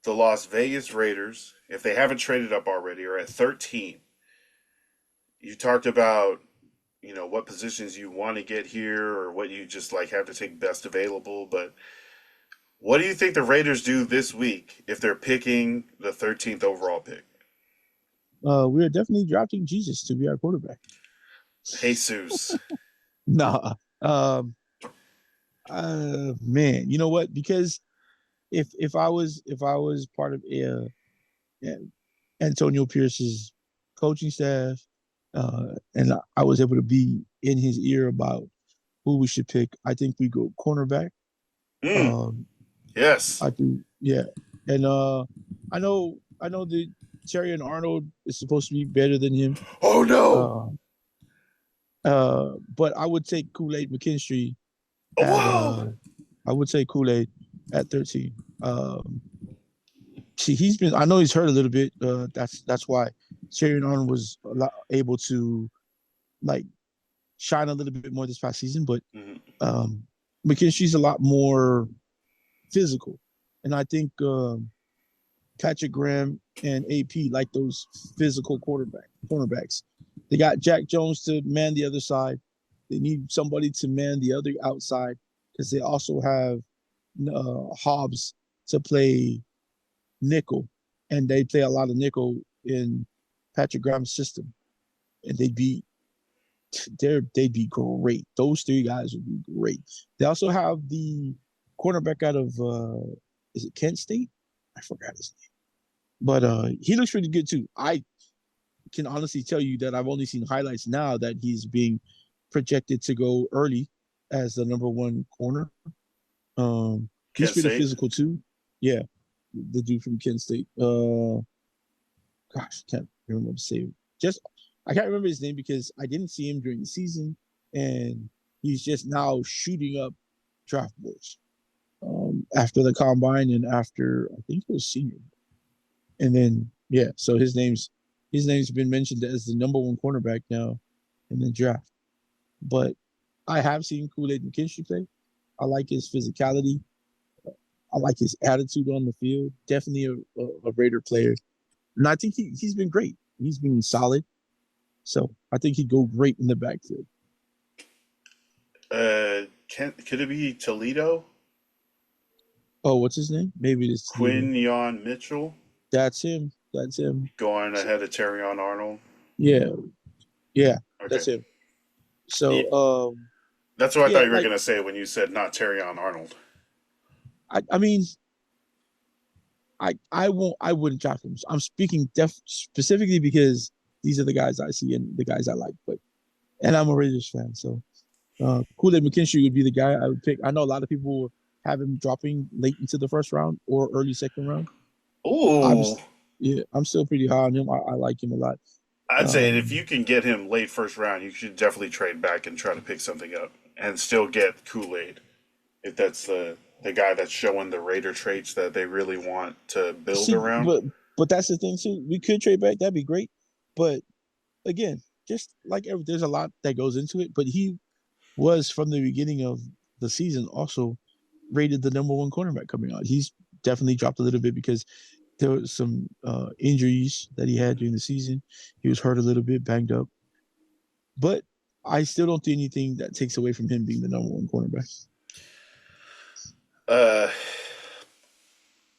The Las Vegas Raiders, if they haven't traded up already, are at 13. You talked about what positions you want to get here or what you just like have to take best available, but what do you think the Raiders do this week if they're picking the 13th overall pick? We are definitely drafting Jesus to be our quarterback. Jesus. Nah, man, you know what? Because if I was part of Antonio Pierce's coaching staff, and I was able to be in his ear about who we should pick, I think we go cornerback. Mm, Um, yes. I do, yeah, and I know that Terry and Arnold is supposed to be better than him. Oh no. Uh, but I would take Kool Aid McKinstry at Whoa. I would say Kool Aid at 13. See, he's been. I know he's hurt a little bit. That's why Sheridan Arnold was able to like shine a little bit more this past season. But Mm-hmm. um, McKinstry's a lot more physical, and I think Patrick Graham and AP like those physical cornerbacks. They got Jack Jones to man the other side. They need somebody to man the other outside because they also have Hobbs to play nickel, and they play a lot of nickel in Patrick Graham's system, and they'd be great. Those three guys would be great. They also have the cornerback out of is it Kent State? I forgot his name, but he looks pretty good too. I can honestly tell you that I've only seen highlights now that he's being projected to go early as the number one corner. He's Kent pretty State. physical too. Yeah, the dude from Kent State. Gosh, can't remember to say. Just I can't remember his name because I didn't see him during the season, and he's just now shooting up draft boards after the combine and after I think it was senior. And then yeah, so his name's been mentioned as the number one cornerback now in the draft. But I have seen Kool-Aid McKinstry play. I like his physicality. I like his attitude on the field. Definitely a Raider player. And I think he's been great. He's been solid. So I think he'd go great in the backfield. Could it be Toledo? Oh, what's his name? Maybe it's Lito. Quinyon Mitchell That's him. That's him. going So, ahead of Terrion Arnold. yeah, yeah, Okay. that's him. He- So That's what I thought yeah, you were like going to say when you said not Terrion Arnold. I mean, I wouldn't draft him. I'm speaking specifically because these are the guys I see and the guys I like. But and I'm a Raiders fan, so Kool-Aid McKinstry would be the guy I would pick. I know a lot of people have him dropping late into the first round or early second round. I'm Ooh. yeah, I'm still pretty high on him. I like him a lot. I'd say if Um, you can get him late first round, you should definitely trade back and try to pick something up and still get Kool Aid if that's the guy that's showing the Raider traits that they really want to build see, around. but that's the thing too. We could trade back. That'd be great. But again, just like there's a lot that goes into it. But he was from the beginning of the season also rated the number one cornerback coming out. He's definitely dropped a little bit because there was some injuries that he had during the season. He was hurt a little bit, banged up. But I still don't do anything that takes away from him being the number one cornerback. Uh,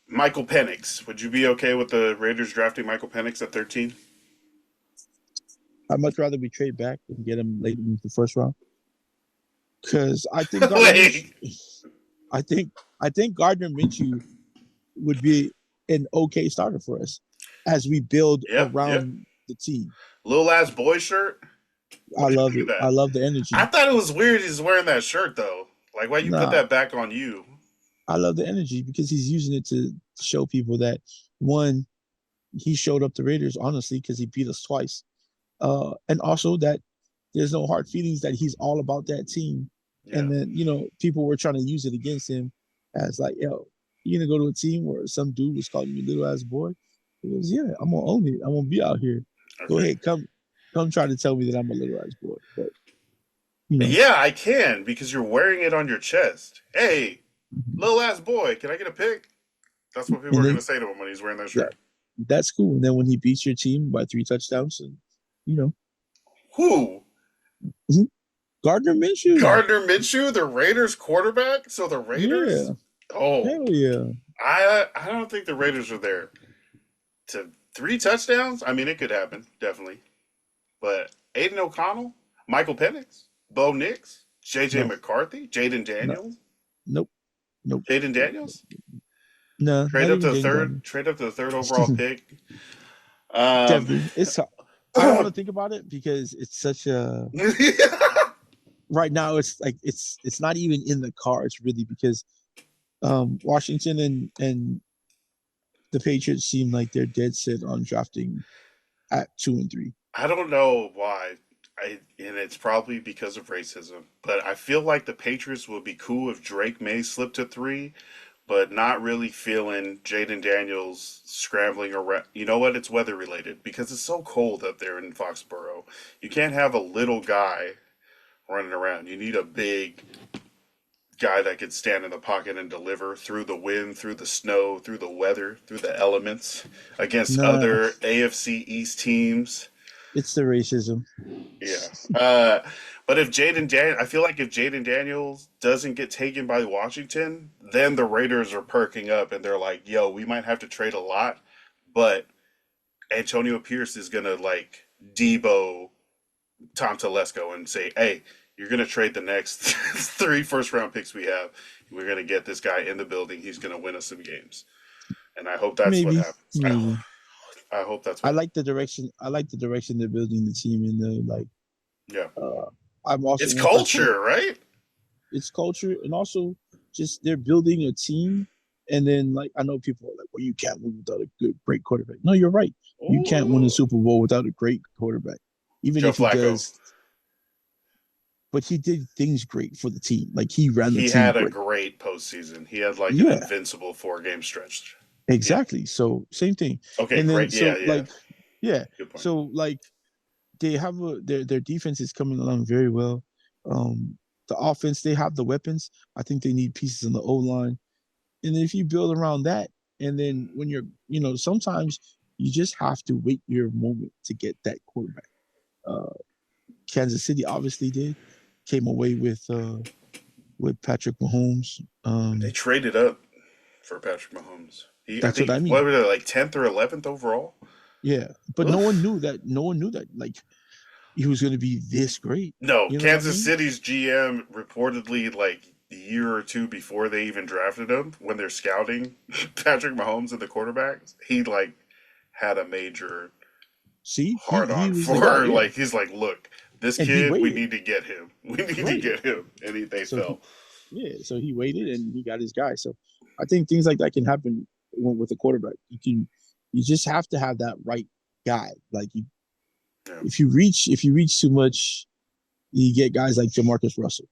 Michael Penix. Would you be okay with the Raiders drafting Michael Penix at 13? I'd much rather we trade back and get him late in the first round. Because I think Gardner Minshew, Wait. I think Gardner Minshew would be an okay starter for us as we build Yeah, yeah. around the team. Little ass boy shirt. I What do you love think of it. I that? love the I energy. thought it was weird he's wearing that shirt though. Like, why you put Nah, that back on you? I love the energy because he's using it to show people that one, he showed up the Raiders honestly because he beat us twice, and also that there's no hard feelings that he's all about that team. Yeah. And then people were trying to use it against him as like, yo, you gonna go to a team where some dude was calling you little ass boy? He goes, yeah, I'm gonna own it. I'm gonna be out here. Go Okay. ahead, come try to tell me that I'm a little ass boy. But you know, Yeah, I can because you're wearing it on your chest. Hey, little ass boy, can I get a pic? That's what people and are then gonna say to him when he's wearing that that shirt. that's cool. And then when he beats your team by 3 touchdowns, and you know, Who? mhm, Gardner Minshew, Gardner Minshew, the Raiders quarterback. So the Raiders. yeah, Oh, hell yeah. I don't think the Raiders are there to 3 touchdowns. I mean, it could happen definitely, but Aiden O'Connell, Michael Penix, Bo Nix, J.J. No, McCarthy, Jaden no, Daniels, nope, nope, Jaden Daniels. no, Trade not up to even the Jaden third. Daniels. Trade up to the third overall pick. Um, Definitely, it's. I don't want to think about it because it's such a. Right now, it's like it's not even in the cards really because Washington and the Patriots seem like they're dead set on drafting at 2 and 3. I don't know why. And it's probably because of racism, but I feel like the Patriots would be cool if Drake May slipped to 3, but not really feeling Jaden Daniels scrambling around. You know what? It's weather related because it's so cold up there in Foxborough. You can't have a little guy running around. You need a big guy that could stand in the pocket and deliver through the wind, through the snow, through the weather, through the elements against Nah, other AFC East teams. it's the racism. Yeah. Uh, but if I feel like if Jaden Daniels doesn't get taken by Washington, then the Raiders are perking up and they're like, yo, we might have to trade a lot, but Antonio Pierce is going to like Debo Tom Telesco and say, hey, you're going to trade the next 3 first round picks we have. We're going to get this guy in the building. He's going to win us some games. And I hope that's what Maybe, happens. maybe. I hope that's I what like happens. the direction. I like the direction they're building the team in. The like. Yeah. I'm also It's want us to. culture, right? It's culture and also just they're building a team. And then like I know people are like, well, you can't win without a great quarterback. No, you're right. You can't win a Ooh. Super Bowl without a great quarterback, even Joe if he Flacco. does. But he did things great for the team. Like he ran the He team had a great. great postseason. He had like an Yeah, invincible 4 game stretch. Yeah. exactly. So same thing. Okay, And then great. Yeah, so yeah. like yeah, Good point. so like they have their defense is coming along very well. Um, the offense they have the weapons. I think they need pieces on the O line, and if you build around that, and then when you're sometimes You just have to wait your moment to get that quarterback. Uh, Kansas City obviously did, came away with Patrick Mahomes. They traded up for Patrick Mahomes. I That's what think I what mean. was it, like 10th or 11th overall? Yeah, but no one Oof. knew that. No one knew that like he was going to be this great. No, You know what I Kansas mean? City's GM reportedly like a year or two before they even drafted him, when they're scouting Patrick Mahomes and the quarterbacks, he like had a major See, hard he on was the guy. for Yeah, like he's like, look, this and he kid, we waited. need to get him. We need to Right. get him, and they So fell. so he waited and he got his guy. So I think things like that can happen with a quarterback. You just have to have that right guy. Like Yeah. if you reach too much, you get guys like Jamarcus Russell,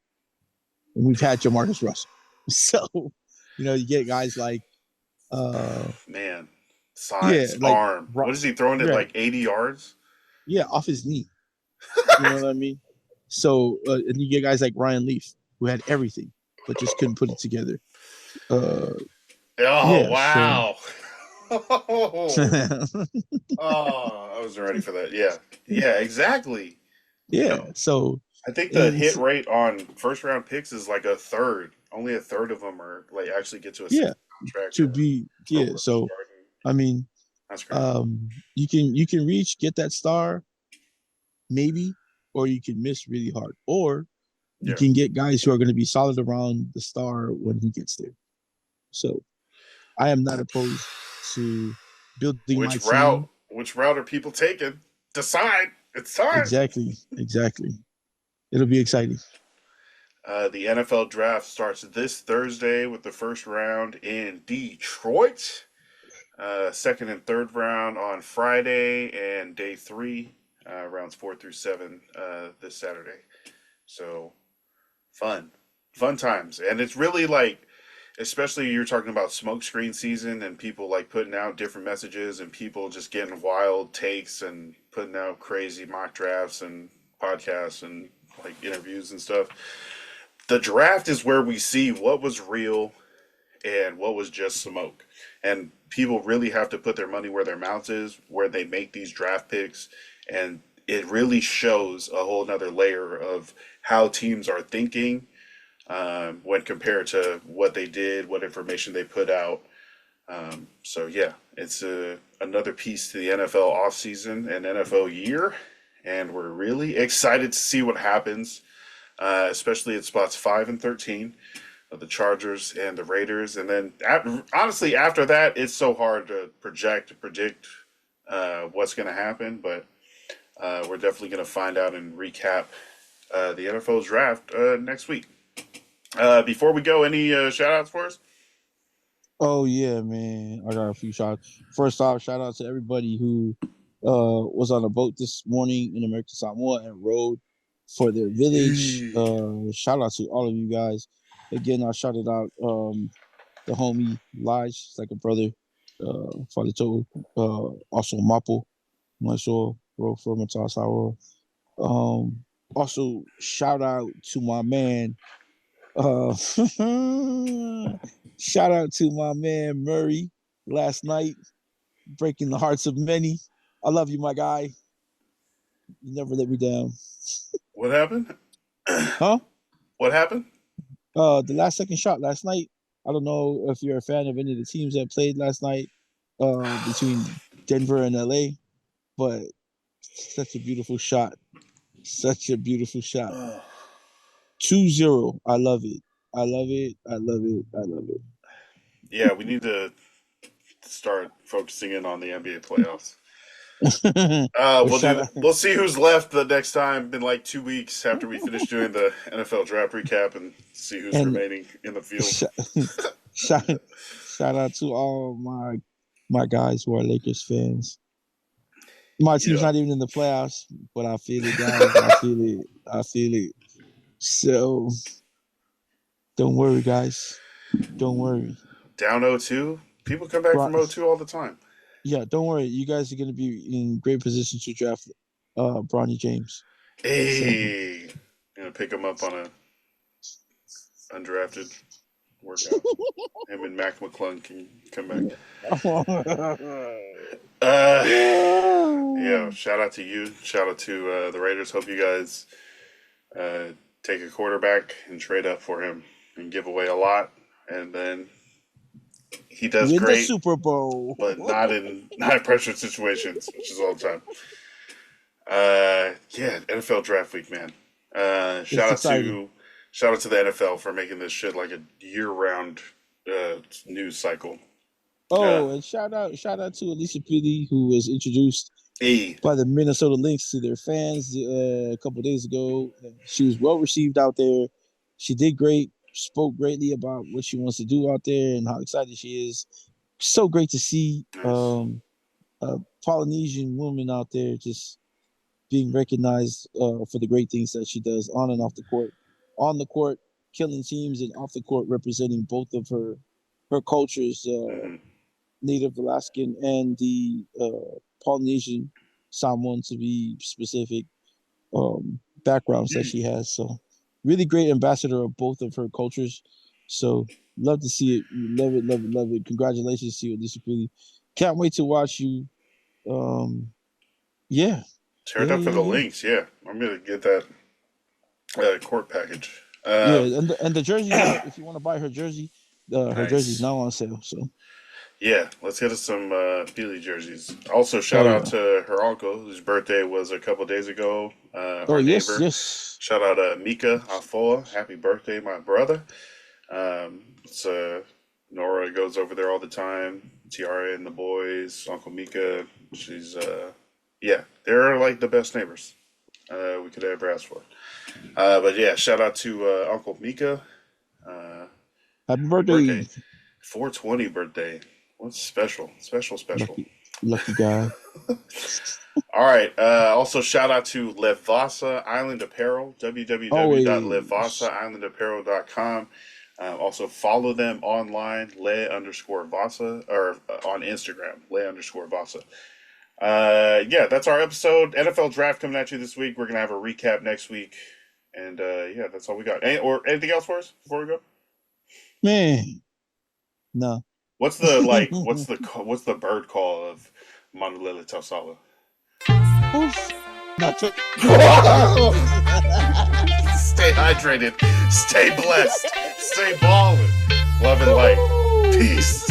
and we've had Jamarcus Russell. So you get guys like uh Man, yeah, size, like arm. What is he throwing at, yeah, like 80 yards? yeah, off his knee. You know what I mean? So and you get guys like Ryan Leaf who had everything but just couldn't put it together. Uh, Oh, yeah, so wow. Oh, I wasn't ready for that. Yeah. Yeah, exactly. You yeah, know, so I think the and hit rate on first round picks is like a third. Only a third of them are like actually get to a yeah, second contract to or be are yeah, worth so starting. I mean, That's crazy. you can reach get that star maybe, or you can miss really hard, or you Yeah. can get guys who are going to be solid around the star when he gets there. So I am not opposed to building my team. Which route are people taking? Decide. It's time. Exactly, exactly. It'll be exciting. The NFL draft starts this Thursday with the first round in Detroit. Second and third round on Friday, and day three, rounds 4 through 7, this Saturday. So fun times, and it's really like, especially you're talking about smokescreen season and people like putting out different messages and people just getting wild takes and putting out crazy mock drafts and podcasts and like interviews and stuff. The draft is where we see what was real and what was just smoke. And people really have to put their money where their mouth is, where they make these draft picks. And it really shows a whole nother layer of how teams are thinking, when compared to what they did, what information they put out. So yeah, it's another piece to the NFL offseason and NFL year. And we're really excited to see what happens, especially at spots 5 and 13 of the Chargers and the Raiders. And then, honestly, after that, it's so hard to predict what's going to happen. But we're definitely going to find out and recap the NFL's draft next week. Before we go, any shout outs for us? Oh yeah, man. I got a few shots. First off, shout out to everybody who was on a boat this morning in American Samoa and rode for their village. Yee. Shout out to all of you guys. Again, I shouted out the homie Lige, it's like a brother, Father Toe, also Mapo, myself, bro from Tausala. Also shout out to my man uh, shout out to my man Murray last night, breaking the hearts of many. I love you, my guy. You never let me down. What happened? Huh? What happened? The last second shot last night. I don't know if you're a fan of any of the teams that played last night, between Denver and LA, but such a beautiful shot. Such a beautiful shot. 2-0. I love it. I love it. I love it. I love Yeah, we need to start focusing in on the NBA playoffs. it. But shout out We'll see who's left the next time in like 2 weeks after we finish doing the NFL draft recap and see who's and remaining in the field. sh- shout shout out to all my guys who are Lakers fans. My team's Yeah. not even in the playoffs, but I feel it, guys. I feel it. I feel it. So don't worry, guys. Don't worry. Down 0-2. People come back from Bron- 0-2 all the time. yeah, don't worry. You guys are gonna be in great position to draft Bronny James. So Hey, gonna pick him up on a undrafted. work out. Him and Mac McClung can come back. Yeah, shout out to you. Shout out to the Raiders. Hope you guys take a quarterback and trade up for him and give away a lot. And then he does Win the great, Super Bowl. but not in pressure situations, which is all the time. Yeah, NFL draft week, man. Shout out to the NFL for making this shit like a year-round news cycle. Oh, and shout out to Elisa Pili, who was introduced by the Minnesota Lynx to their fans a couple of days ago. She was well received out there. She did great, spoke greatly about what she wants to do out there and how excited she is. So great to see a Polynesian woman out there just being recognized for the great things that she does on and off the court. On the court, killing teams, and off the court, representing both of her cultures. Native Alaskan and the Polynesian, Samoan to be specific, backgrounds that she has. So really great ambassador of both of her cultures. So love to see it. Love it, love it, love it. Congratulations to you, Lisa Pili. Can't wait to watch you. Yeah. Tear it up for the Lynx, yeah. I'm gonna get that court package. And the jersey, if you want to buy her jersey, her jersey's now on sale. So yeah, let's get us some Pili jerseys. Also, shout out to her uncle, whose birthday was a couple days ago. Our neighbor. Yes. Shout out to Mika Afoa. Happy birthday, my brother. Nora goes over there all the time. Tiara and the boys, Uncle Mika. She's they're like the best neighbors we could ever ask for. But yeah, shout out to Uncle Mika. Happy birthday. 420 birthday. What's special? Lucky guy. All right. Also, shout out to Levasa Island Apparel, www.levasaislandapparel.com. Also, follow them online, Le_Vasa, or on Instagram, Le_Vasa. That's our episode. NFL draft coming at you this week. We're going to have a recap next week. And that's all we got. Anything else for us before we go? Man. No. What's the what's the bird call of Manulele Tausala? Stay hydrated, stay blessed, stay balling, love and light, peace.